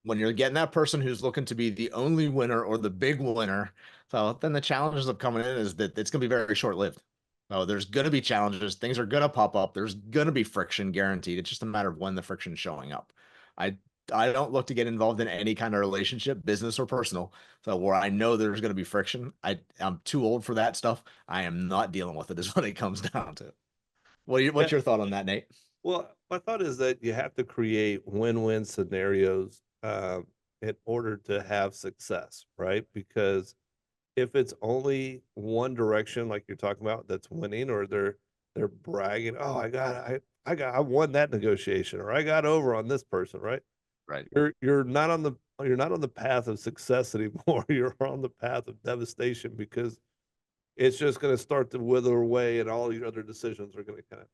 When you're getting that person who's looking to be the only winner or the big winner, so then the challenges of coming in is that it's going to be very short lived. Oh, there's going to be challenges. Things are going to pop up. There's going to be friction guaranteed. It's just a matter of when the friction is showing up. I I don't look to get involved in any kind of relationship, business or personal. So where I know there's going to be friction, I'm too old for that stuff. I am not dealing with it is what it comes down to. Yeah. What's your thought on that, Nate? Well, my thought is that you have to create win-win scenarios in order to have success, right? Because if it's only one direction, like you're talking about, that's winning, or they're bragging, oh, I won that negotiation, or I got over on this person, right? Right. You're not on the path of success anymore. You're on the path of devastation because it's just going to start to wither away, and all your other decisions are going to kind of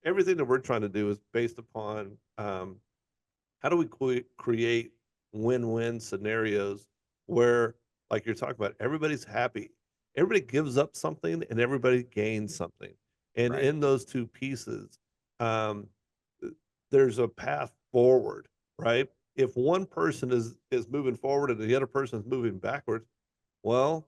everything that we're trying to do is based upon how do we create win-win scenarios where, like you're talking about, everybody's happy, everybody gives up something, and everybody gains something. And Right. in those two pieces, um, there's a path forward, right? If one person is moving forward and the other person is moving backwards, well,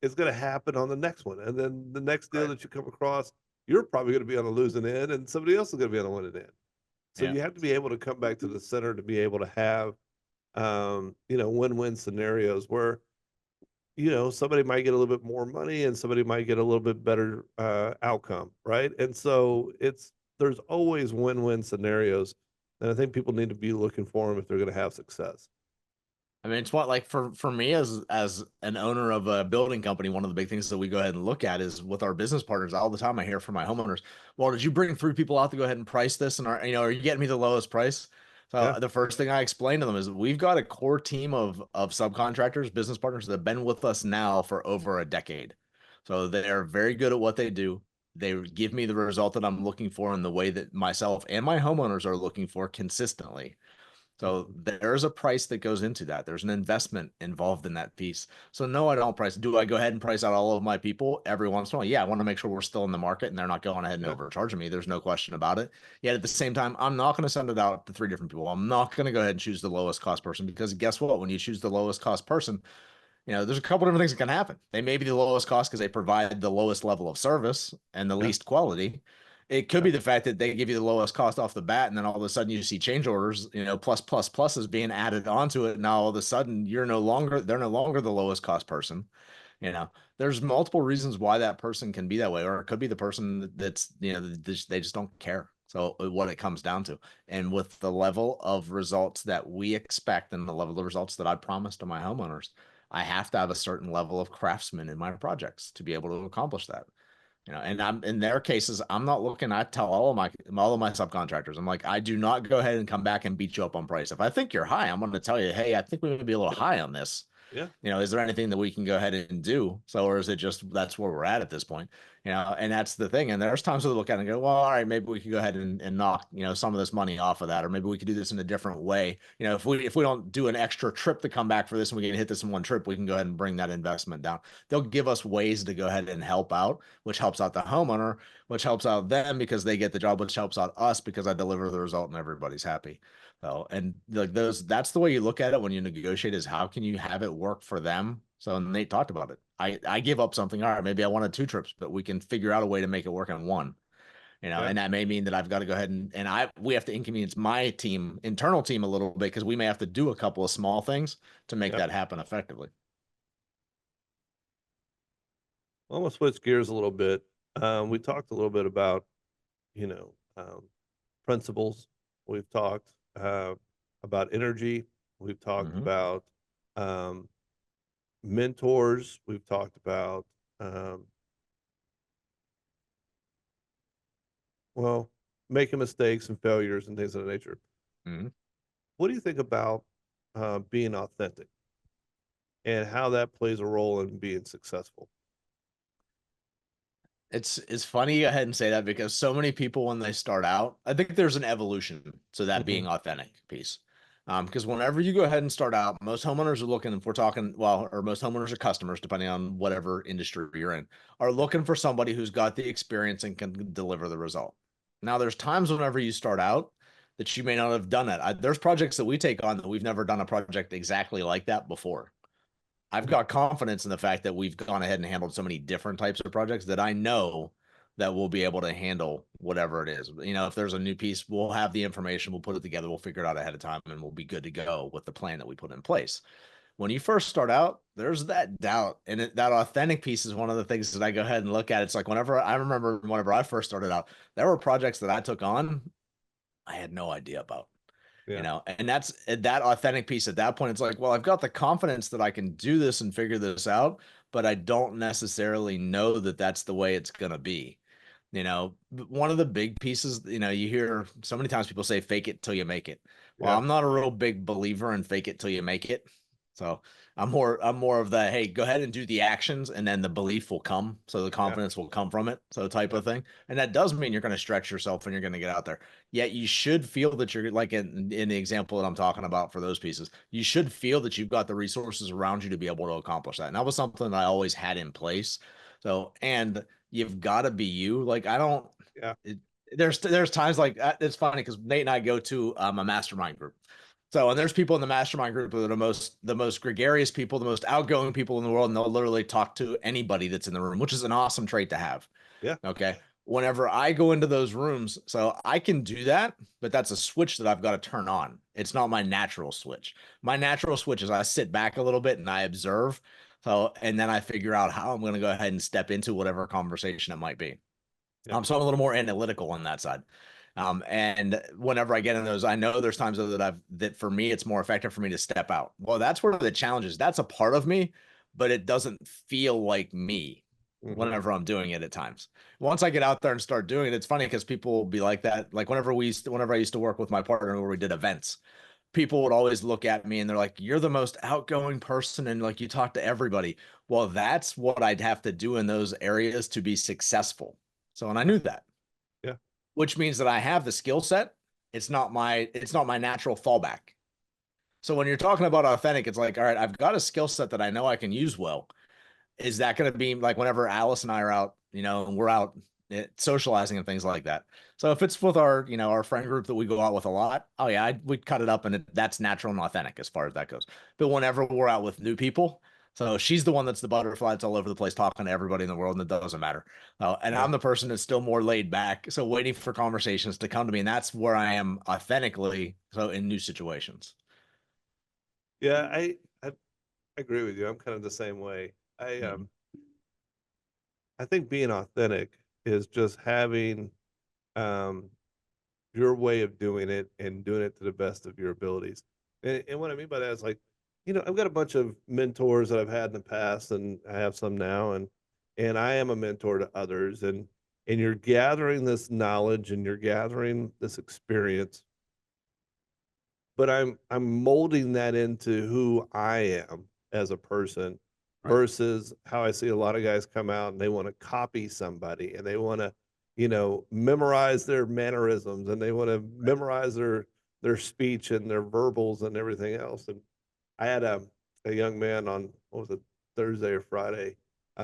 it's going to happen on the next one, and then the next deal Right. that you come across, you're probably going to be on the losing end, and somebody else is going to be on the winning end. So Yeah. you have to be able to come back to the center to be able to have, win-win scenarios where, somebody might get a little bit more money and somebody might get a little bit better outcome, right? And so there's always win-win scenarios, and I think people need to be looking for them if they're going to have success. I mean, it's what, like, for me as an owner of a building company, one of the big things that we go ahead and look at is with our business partners. All the time I hear from my homeowners, well, did you bring three people out to go ahead and price this? And are you getting me the lowest price? Yeah. So the first thing I explain to them is we've got a core team of subcontractors, business partners that have been with us now for over a decade. So they are very good at what they do. They give me the result that I'm looking for in the way that myself and my homeowners are looking for consistently. So Mhm. there's a price that goes into that. There's an investment involved in that piece. So no, I don't price. Do I go ahead and price out all of my people every once in a while? Yeah, I want to make sure we're still in the market and they're not going ahead and Yeah. overcharging me. There's no question about it. Yet at the same time, I'm not going to send it out to three different people. I'm not going to go ahead and choose the lowest cost person because guess what? When you choose the lowest cost person, there's a couple different things that can happen. They may be the lowest cost because they provide the lowest level of service and the Yeah. least quality. It could Yeah. be the fact that they give you the lowest cost off the bat, and then all of a sudden you see change orders, plus is being added onto it. Now all of a sudden they're no longer the lowest cost person. You know, there's multiple reasons why that person can be that way, or it could be the person that's, they just don't care. So what it comes down to, and with the level of results that we expect and the level of results that I promise to my homeowners, I have to have a certain level of craftsmen in my projects to be able to accomplish that. And I'm in their cases, I'm not looking, I tell all of my subcontractors, I'm like, I do not go ahead and come back and beat you up on price. If I think you're high, I'm going to tell you, hey, I think we may be a little high on this. Yeah. Is there anything that we can go ahead and do? So, or is it just that's where we're at this point? And that's the thing. And there's times where they look at it and go, well, all right, maybe we could go ahead and knock, some of this money off of that, or maybe we could do this in a different way. If we don't do an extra trip to come back for this and we can hit this in one trip, we can go ahead and bring that investment down. They'll give us ways to go ahead and help out, which helps out the homeowner, which helps out them because they get the job, which helps out us because I deliver the result and everybody's happy. So, and like that's the way you look at it when you negotiate, is how can you have it work for them? So Nate talked about it. I give up something. All right, maybe I wanted 2 trips, but we can figure out a way to make it work in one. Yeah. And that may mean that I've got to go ahead and we have to inconvenience my internal team a little bit, because we may have to do a couple of small things to make Yeah. that happen effectively. Well, I'm gonna switch gears a little bit. We talked a little bit about, you know, principles. We've talked about energy. We've talked Mhm. about um, mentors. We've talked about, um, well, making mistakes and failures and things of that nature. Mhm. What do you think about being authentic and how that plays a role in being successful? It's funny you go ahead and say that, because so many people when they start out, I think there's an evolution to that Hmm. being authentic piece. Because whenever you go ahead and start out, most homeowners are looking, if we're talking, well, or most homeowners or customers, depending on whatever industry you're in, are looking for somebody who's got the experience and can deliver the result. Now, there's times whenever you start out that you may not have done that. There's projects that we take on that we've never done a project exactly like that before. I've got confidence in the fact that we've gone ahead and handled so many different types of projects that I know that we'll be able to handle whatever it is. If there's a new piece, we'll have the information, we'll put it together, we'll figure it out ahead of time, and we'll be good to go with the plan that we put in place. When you first start out, there's that doubt, and that authentic piece is one of the things that I go ahead and look at. It's like whenever I first started out, there were projects that I took on I had no idea about. Yeah. And that's that authentic piece. At that point, it's like, well, I've got the confidence that I can do this and figure this out, but I don't necessarily know that that's the way it's going to be. One of the big pieces, you hear so many times people say fake it till you make it. Well, Yeah. I'm not a real big believer in fake it till you make it. So I'm more of the, hey, go ahead and do the actions and then the belief will come. So the Yeah. confidence will come from it. So type Yeah. of thing. And that does mean you're going to stretch yourself and you're going to get out there. Yet you should feel that you're like in the example that I'm talking about for those pieces, you should feel that you've got the resources around you to be able to accomplish that. And that was something that I always had in place. So, and you've got to be you. Like, I don't, Yeah. it, there's times like it's funny because Nate and I go to a mastermind group. So, and there's people in the mastermind group that are the most gregarious people, the most outgoing people in the world, and they'll literally talk to anybody that's in the room, which is an awesome trait to have. Yeah. Okay. Whenever I go into those rooms, so I can do that, but that's a switch that I've got to turn on. It's not my natural switch. My natural switch is I sit back a little bit and I observe. So, and then I figure out how I'm going to go ahead and step into whatever conversation it might be. Yeah. So I'm a little more analytical on that side. And whenever I get in those, I know there's times that for me, it's more effective for me to step out. Well, that's where the challenge is. That's a part of me, but it doesn't feel like me Hmm. whenever I'm doing it at times. Once I get out there and start doing it, it's funny because people will be like that. Like whenever I used to work with my partner where we did events, people would always look at me and they're like, you're the most outgoing person. And like, you talk to everybody. Well, that's what I'd have to do in those areas to be successful. So, and I Yeah. knew that, Yeah. which means that I have the skill set. It's not my natural fallback. So when you're talking about authentic, it's like, all right, I've got a skill set that I know I can use well. Is that going to be like whenever Alice and I are out, and we're out socializing and things like that. So if it's with our friend group that we go out with a lot, oh yeah, we cut it up and that's natural and authentic as far as that goes. But whenever we're out with new people, So she's the one that's the butterfly that's all over the place talking to everybody in the world, and it doesn't matter. And Yeah. I'm the person that's still more laid back. So waiting for conversations to come to me. And that's where I am authentically. So in new situations. Yeah, I agree with you. I'm kind of the same way. Mhm. I think being authentic is just having um your way of doing it and doing it to the best of your abilities. And what I mean by that is like, I've got a bunch of mentors that I've had in the past and I have some now and I am a mentor to others and you're gathering this knowledge and you're gathering this experience, but I'm molding that into who I am as a person Right. versus how I see a lot of guys come out and they want to copy somebody and they want to, memorize their mannerisms and they want to Right. memorize their speech and their verbals and everything else. And I had a young man on what was it, Thursday or Friday. We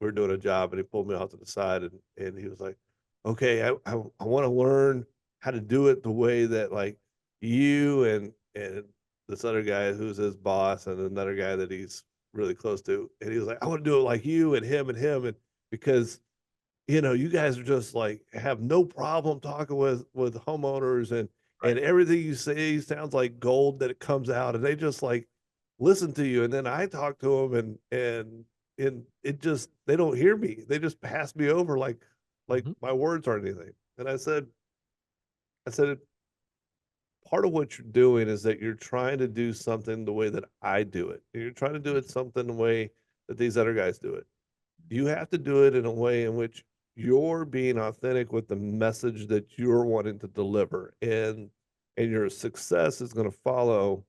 were doing a job and he pulled me off to the side and he was like, "Okay, I want to learn how to do it the way that like you and this other guy who's his boss and another guy that he's really close to." And he was like, "I want to do it like you and him and because you guys are just like have no problem talking with homeowners Right. and everything you say sounds like gold that it comes out and they just like listen to you." And then I talk to them and it just they don't hear me. They just pass me over like Mhm. my words aren't anything. And I said part of what you're doing is that you're trying to do something the way that I do it. You're trying to do it something the way that these other guys do it. You have to do it in a way in which you're being authentic with the message that you're wanting to deliver. And your success is going to follow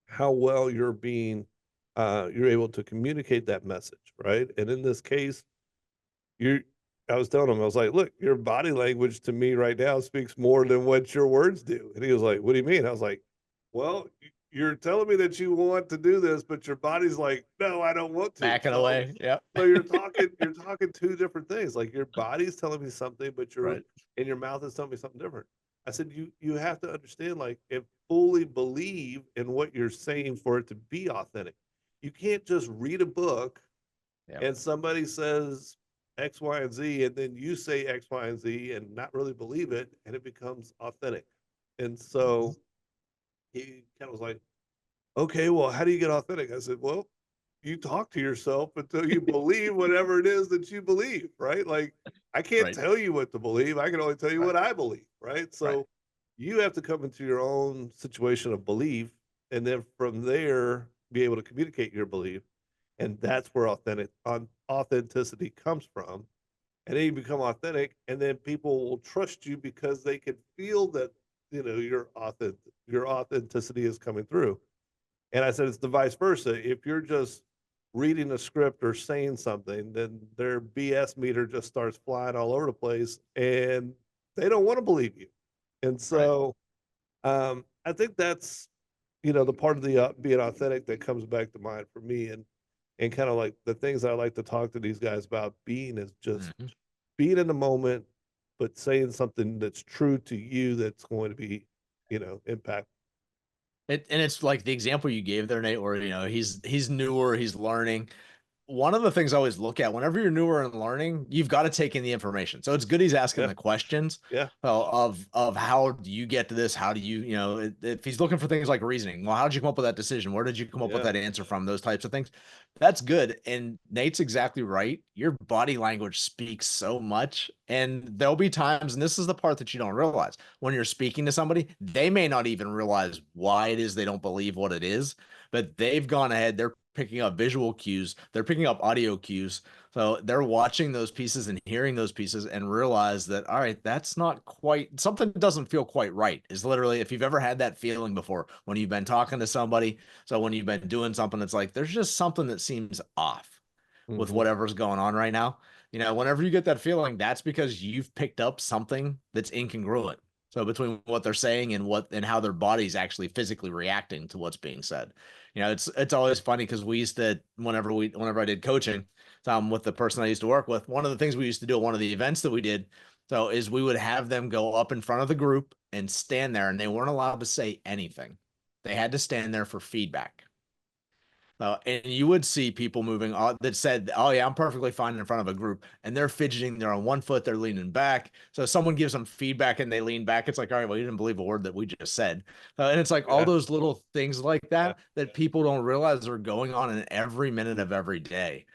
how well you're able to communicate that message, right? And in this case, you I was telling him, I was like, "Look, your body language to me right now speaks more than what your words do." And he was like, "What do you mean?" I was like, "Well, you're telling me that you want to do this, but your body's like, no, I don't want to." Backing So away. Yep. so you're talking two different things. Like your body's telling me something, but your Right. and your mouth is telling me something different. I said, you have to understand, like, and fully believe in what you're saying for it to be authentic. You can't just read a book Yep. and somebody says X, Y, and Z, and then you say X, Y, and Z and not really believe it, and it becomes authentic. And Mhm. so he kind of was like, "Okay, well, how do you get authentic?" I said, "Well, you talk to yourself until you believe whatever it is that you believe, right? Like, I can't Right. tell you what to believe. I can only tell you Right. what I believe, right? Right. So you have to come into your own situation of belief, and then from there, be able to communicate your belief. And that's where authenticity comes from. And then you become authentic, and then people will trust you because they can feel that your authenticity is coming through. And I said it's the vice versa. If you're just reading a script or saying something, then their BS meter just starts flying all over the place, and they don't want to believe you. And Right. so I think that's the part of the being authentic that comes back to mind for me, and kind of like the things I like to talk to these guys about being is just Mhm. being in the moment, but saying something that's true to you that's going to be, impact. And it's like the example you gave there, Nate, where he's newer, he's learning. One of the things I always look at whenever you're newer and learning, you've got to take in the information. So it's good he's asking Yeah, the questions yeah, of how do you get to this? How do you, if he's looking for things like reasoning, well, how did you come up with that decision? Where did you come up with yeah. that answer from? Those types of things. That's good. And Nate's exactly right. Your body language speaks so much. And there'll be times, and this is the part that you don't realize when you're speaking to somebody, they may not even realize why it is they don't believe what it is, but they've gone ahead, they're picking up visual cues, they're picking up audio cues. So they're watching those pieces and hearing those pieces and realize that, all right, that's not quite something doesn't feel quite right. Is literally if you've ever had that feeling before when you've been talking to somebody. So when you've been doing something, it's like there's just something that seems off with Hmm. whatever's going on right now. Whenever you get that feeling, that's because you've picked up something that's incongruent. So between what they're saying and what and how their body's actually physically reacting to what's being said. It's always funny because we used to whenever I did coaching with the person I used to work with, one of the things we used to do at one of the events that we did is we would have them go up in front of the group and stand there and they weren't allowed to say anything. They had to stand there for feedback. And you would see people moving that said, "Oh yeah, I'm perfectly fine in front of a group," and they're fidgeting. They're on one foot. They're leaning back. So someone gives them feedback and they lean back. It's like, all right, well, you didn't believe a word that we just said. And it's like all Yeah. those little things like Yeah. that people don't realize are going on in every minute of every day.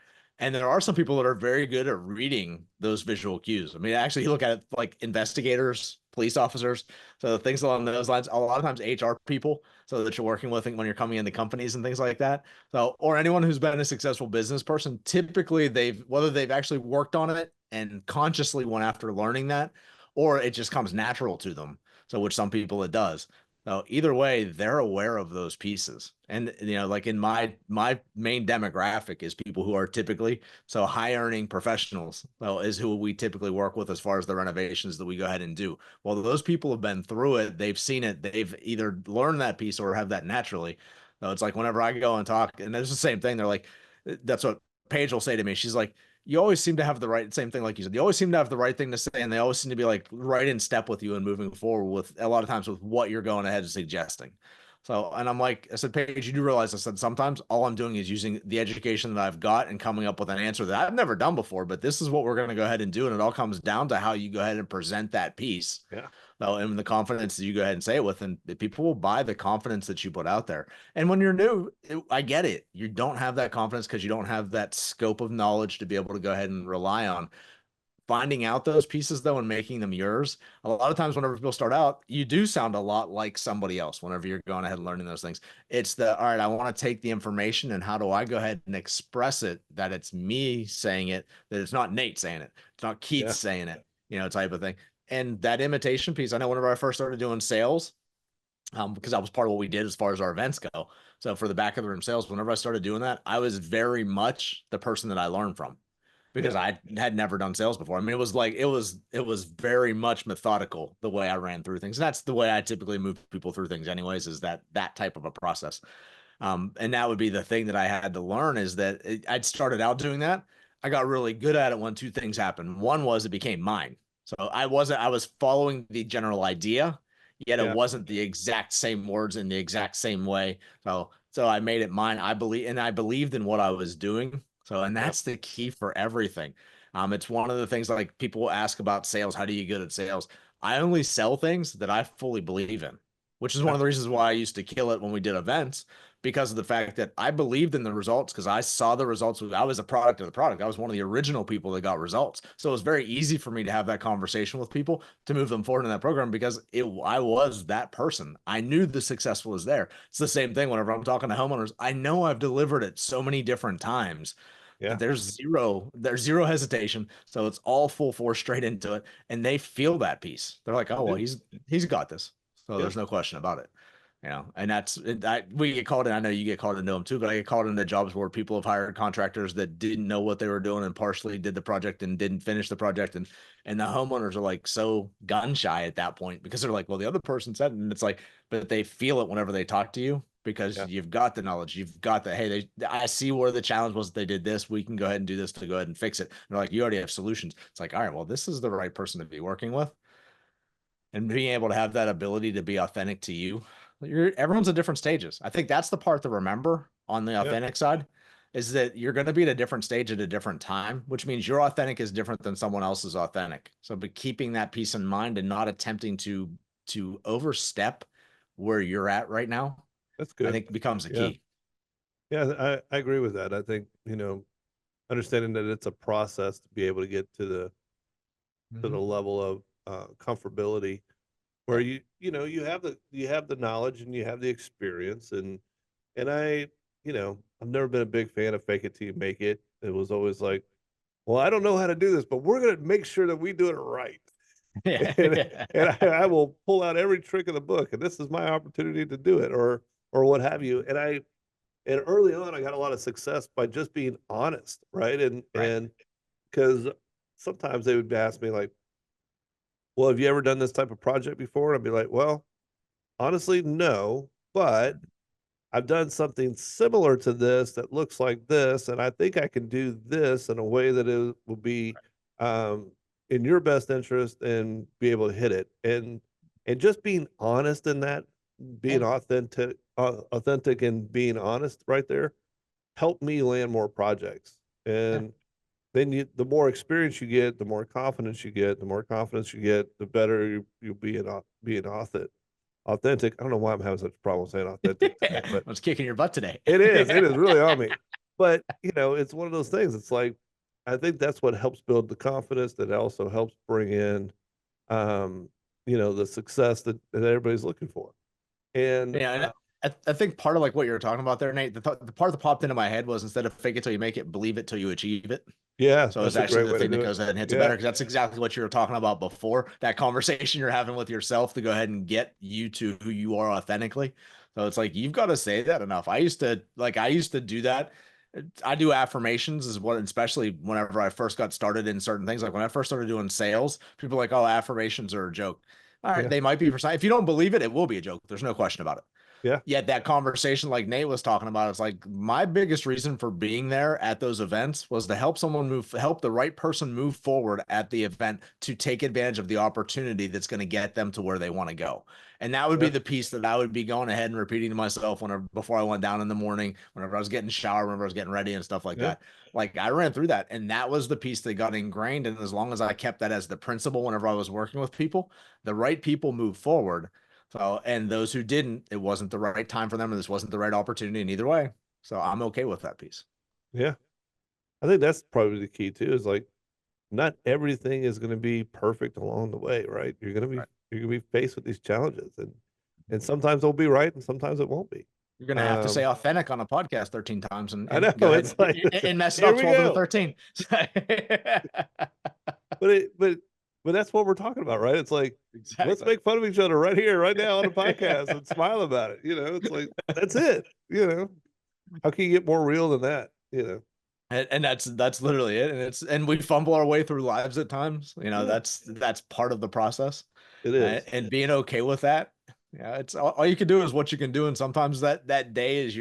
And there are some people that are very good at reading those visual cues. I mean, actually, you look at it like investigators, police officers, so things along those lines. A lot of times, HR people, so that you're working with when you're coming into companies and things like that. So, or anyone who's been a successful business person, typically whether they've actually worked on it and consciously went after learning that, or it just comes natural to them. So, which some people it does. So either way, they're aware of those pieces. And like in my main demographic is people who are typically so high earning professionals. So is who we typically work with as far as the renovations that we go ahead and do. Well, those people have been through it, they've seen it, they've either learned that piece or have that naturally. So it's like whenever I go and talk, and it's the same thing. They're like, that's what Paige will say to me. She's like, you always seem to have the right same thing, like you said. You always seem to have the right thing to say, and they always seem to be like right in step with you and moving forward with a lot of times with what you're going ahead and suggesting. So, and I'm like, I said, Paige, you do realize I said sometimes all I'm doing is using the education that I've got and coming up with an answer that I've never done before, but this is what we're going to go ahead and do. And it all comes down to how you go ahead and present that piece. Yeah. And the confidence that you go ahead and say it with, and people will buy the confidence that you put out there. And when you're new, I get it. You don't have that confidence because you don't have that scope of knowledge to be able to go ahead and rely on. Finding out those pieces though and making them yours. A lot of times, whenever people start out, you do sound a lot like somebody else. Whenever you're going ahead and learning those things, it's all right. I want to take the information and how do I go ahead and express it that it's me saying it, that it's not Nate saying it, it's not Keith Yeah. saying it, type of thing. And that imitation piece, I know whenever I first started doing sales, because that was part of what we did as far as our events go. So for the back of the room sales, whenever I started doing that, I was very much the person that I learned from because Yeah. I had never done sales before. I mean, it was very much methodical the way I ran through things. And that's the way I typically move people through things anyways, is that type of a process. And that would be the thing that I had to learn is that I'd started out doing that. I got really good at it when two things happened. One was it became mine. So I was following the general idea, yet it Yeah. wasn't the exact same words in the exact same way. So I made it mine. I believed in what I was doing. So, and Yeah. that's the key for everything. It's one of the things like people ask about sales. How do you get at sales? I only sell things that I fully believe in, which is one Yeah. of the reasons why I used to kill it when we did events because of the fact that I believed in the results because I saw the results. I was a product of the product. I was one of the original people that got results. So it was very easy for me to have that conversation with people to move them forward in that program because I was that person. I knew the success was there. It's the same thing whenever I'm talking to homeowners. I know I've delivered it so many different times that Yeah. there's zero hesitation. So it's all full force straight into it. And they feel that piece. They're like, oh, well, Yeah. he's got this. So Yeah. there's no question about it. And we get called in. I know you get called into them too, but I get called into jobs where people have hired contractors that didn't know what they were doing and partially did the project and didn't finish the project. And the homeowners are like so gun shy at that point because they're like, well, the other person said, and it's like, but they feel it whenever they talk to you because Yeah. you've got the knowledge, you've got the, hey, I see where the challenge was. They did this. We can go ahead and do this to go ahead and fix it. And they're like, you already have solutions. It's like, all right, well, this is the right person to be working with and being able to have that ability to be authentic to you. Everyone's at different stages. I think that's the part to remember on the Yeah. authentic side is that you're going to be at a different stage at a different time, which means your authentic is different than someone else's authentic. So, but keeping that peace in mind and not attempting to overstep where you're at right now, That's I good. think becomes a Yeah. key. Yeah. I agree with that. I think, understanding that it's a process to be able to get to the Mhm. level of comfortability where Yeah. you have the knowledge and you have the experience and I've never been a big fan of fake it till you make it. It was always like, well, I don't know how to do this, but we're gonna make sure that we do it right. Yeah. And Yeah. and I will pull out every trick in the book, and this is my opportunity to do it, or what have you. And early on, I got a lot of success by just being honest, right? Right. And because sometimes they would ask me like, "Well, have you ever done this type of project before?" And I'd be like, "Well, honestly, no, but I've done something similar to this that looks like this, and I think I can do this in a way that it will be um, in your best interest and be able to hit it." And just being honest in that, being Yeah. authentic and being honest right there helped me land more projects. And then the more experience you get, the more confidence you get, the better you'll be being authentic. I don't know why I'm having such a problem saying authentic today, I but was kicking your butt today. it is really on me. But it's one of those things. It's like, I think that's what helps build the confidence, that also helps bring in, um, the success that everybody's looking for. And Yeah, and I think part of like what you were talking about there, Nate, the part that popped into my head was instead of fake it till you make it, believe it till you achieve it. yeah, So it's that's a actually great the way to thing that do it. goes ahead and hits it Yeah. better, because that's exactly what you were talking about before. That conversation you're having with yourself to go ahead and get you to who you are authentically. So it's like you've got to say that enough. I used to do that. I do affirmations is what, especially whenever I first got started in certain things. Like when I first started doing sales, people are like, oh, affirmations are a joke. All right, Yeah. they might be for some. If you don't believe it, it will be a joke. There's no question about it. Yeah. Yet that conversation, like Nate was talking about, it's like my biggest reason for being there at those events was to help help the right person move forward at the event to take advantage of the opportunity that's going to get them to where they want to go. And that would be Yeah. the piece that I would be going ahead and repeating to myself before I went down in the morning, whenever I was getting shower, whenever I was getting ready and stuff like Yeah. that. Like I ran through that, and that was the piece that got ingrained. And as long as I kept that as the principle whenever I was working with people, the right people move forward. So, and those who didn't, it wasn't the right time for them, and this wasn't the right opportunity in either way. So I'm okay with that piece. Yeah. I think that's probably the key too, is like, not everything is going to be perfect along the way, right? Right. You're going to be faced with these challenges, and sometimes they'll be right and sometimes it won't be. You're gonna have to say authentic on a podcast 13 times I and know, go it's ahead like, and mess it here up we 12 of the go. 13. But that's what we're talking about, right? It's like, let's Exactly. make fun of each other right here, right now on a podcast and smile about it. It's like, that's it. How can you get more real than that? And that's literally it. And we fumble our way through lives at times. Yeah, That's part of the process. it is. And being okay with that. Yeah, it's all you can do is what you can do. And sometimes that day is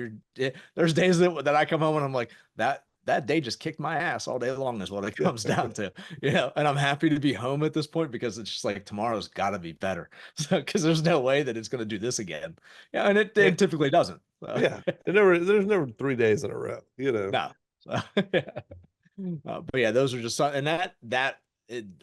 there's days that I come home and I'm like, that day just kicked my ass all day long is what it comes down to. And I'm happy to be home at this point, because it's just like tomorrow's got to be better. So because there's no way that it's going to do this again. Yeah, and it It- typically doesn't. So. yeah. There's never 3 days in a row. No. So, yeah. But yeah, those are just and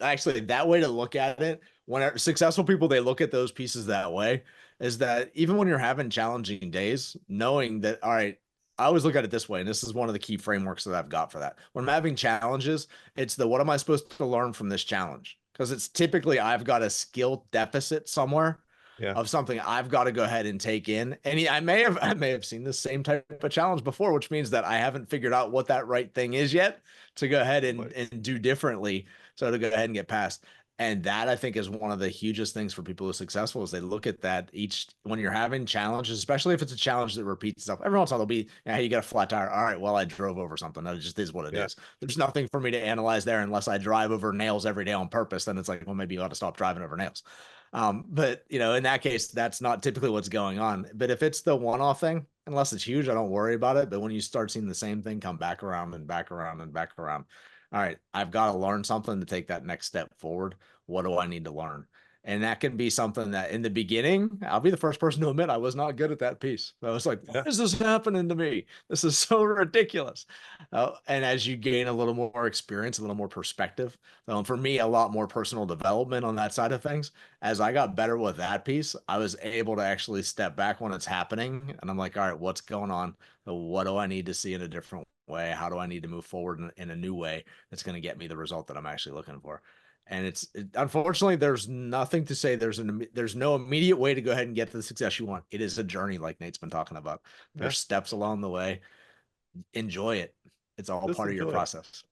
actually that way to look at it. When successful people, they look at those pieces that way, is that even when you're having challenging days, knowing that, all right, I always look at it this way, and this is one of the key frameworks that I've got for that. When I'm having challenges, it's what am I supposed to learn from this challenge? Because it's typically I've got a skill deficit somewhere Yeah. of something I've got to go ahead and take in. And I may have seen the same type of challenge before, which means that I haven't figured out what that right thing is yet to go ahead and do differently. So to go ahead and get past. And that, I think, is one of the hugest things for people who are successful, is they look at that when you're having challenges, especially if it's a challenge that repeats itself. Every once in a while, there'll be, hey, you got a flat tire. All right, well, I drove over something. That just is what it is. There's nothing for me to analyze there unless I drive over nails every day on purpose. Then it's like, well, maybe you ought to stop driving over nails. But in that case, that's not typically what's going on. But if it's the one-off thing, unless it's huge, I don't worry about it. But when you start seeing the same thing come back around and back around and back around, all right, I've got to learn something to take that next step forward. What do I need to learn? And that can be something that in the beginning, I'll be the first person to admit I was not good at that piece. I was like, why is this happening to me? This is so ridiculous. And as you gain a little more experience, a little more perspective, for me, a lot more personal development on that side of things. As I got better with that piece, I was able to actually step back when it's happening. And I'm like, all right, what's going on? What do I need to see in a different way? How do I need to move forward in a new way that's going to get me the result that I'm actually looking for? And unfortunately, there's nothing to say there's no immediate way to go ahead and get to the success you want. It is a journey, like Nate's been talking about. There's steps along the way. Enjoy it. It's all Just part of your enjoy it. process.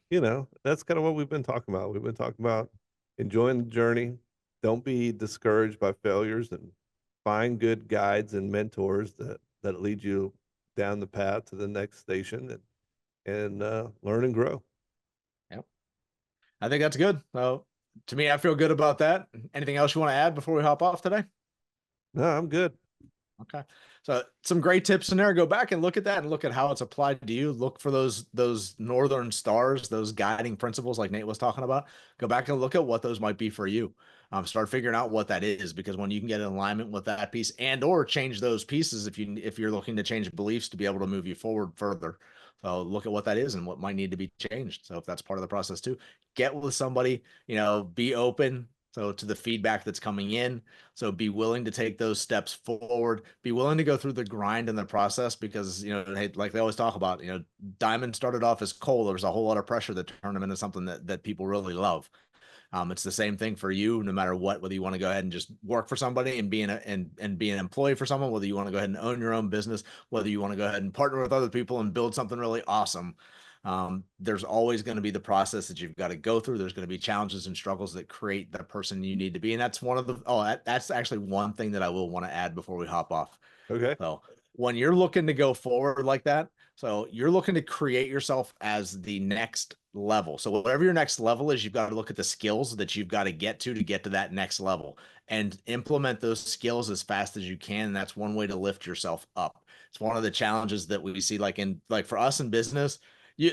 Yeah. That's kind of what we've been talking about. We've been talking about enjoying the journey. Don't be discouraged by failures, and find good guides and mentors that lead you down the path to the next station, and learn and grow. Yep. I think that's good. So to me, I feel good about that. Anything else you want to add before we hop off today? No, I'm good. Okay. So some great tips in there. Go back and look at that and look at how it's applied to you. Look for those northern stars, those guiding principles like Nate was talking about. Go back and look at what those might be for you. Start figuring out what that is, because when you can get in alignment with that piece and or change those pieces, if you're looking to change beliefs to be able to move you forward further. So look at what that is and what might need to be changed. So if that's part of the process too, get with somebody, be open. So to the feedback that's coming in. So be willing to take those steps forward, be willing to go through the grind in the process, because, hey, like they always talk about, Diamond started off as coal. There was a whole lot of pressure that turned them into something that people really love. It's the same thing for you, no matter what, whether you want to go ahead and just work for somebody and be be an employee for someone, whether you want to go ahead and own your own business, whether you want to go ahead and partner with other people and build something really awesome. There's always going to be the process that you've got to go through. There's going to be challenges and struggles that create the person you need to be. And that's that's actually one thing that I will want to add before we hop off. Okay. So when you're looking to go forward like that, so you're looking to create yourself as the next level. So whatever your next level is, you've got to look at the skills that you've got to get to that next level and implement those skills as fast as you can. And that's one way to lift yourself up. It's one of the challenges that we see, like for us in business,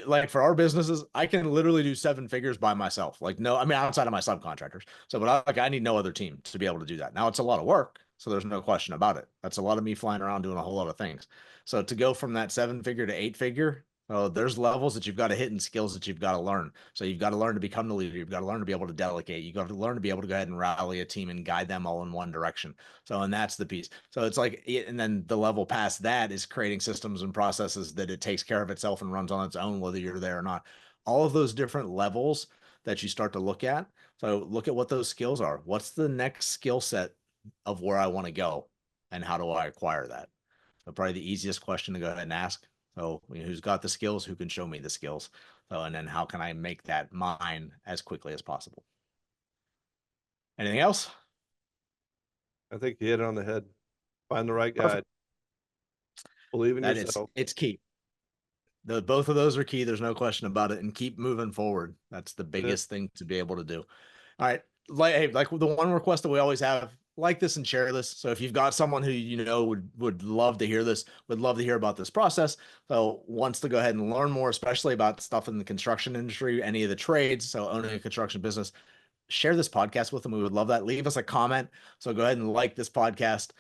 like for our businesses, I can literally do 7 figures by myself. Like, no, I mean, outside of my subcontractors. So, but I need no other team to be able to do that. Now it's a lot of work. So there's no question about it. That's a lot of me flying around doing a whole lot of things. So to go from that 7 figure to 8 figure, there's levels that you've got to hit and skills that you've got to learn. So you've got to learn to become the leader. You've got to learn to be able to delegate. You've got to learn to be able to go ahead and rally a team and guide them all in one direction. So, and that's the piece. So it's like, and then the level past that is creating systems and processes that it takes care of itself and runs on its own, whether you're there or not. All of those different levels that you start to look at. So look at what those skills are. What's the next skill set of where I want to go, and how do I acquire that? So probably the easiest question to go ahead and ask. So who's got the skills, who can show me the skills? So, and then how can I make that mine as quickly as possible? Anything else? I think you hit it on the head. Find the right guy. Perfect. Believe in yourself. It's key. Both of those are key. There's no question about it. And keep moving forward. That's the biggest thing to be able to do. All right. Like the one request that we always have, like this and share this. So if you've got someone who would love to hear this, would love to hear about this process, so wants to go ahead and learn more, especially about stuff in the construction industry, any of the trades, so owning a construction business, share this podcast with them. We would love that. Leave us a comment. So go ahead and like this podcast.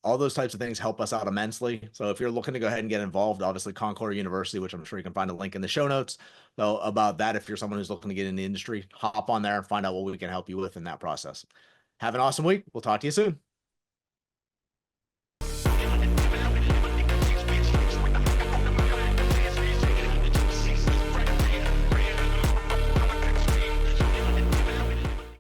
All those types of things help us out immensely. So if you're looking to go ahead and get involved, obviously Concord University, which I'm sure you can find a link in the show notes. So about that, if you're someone who's looking to get in the industry, hop on there and find out what we can help you with in that process. Have an awesome week. We'll talk to you soon.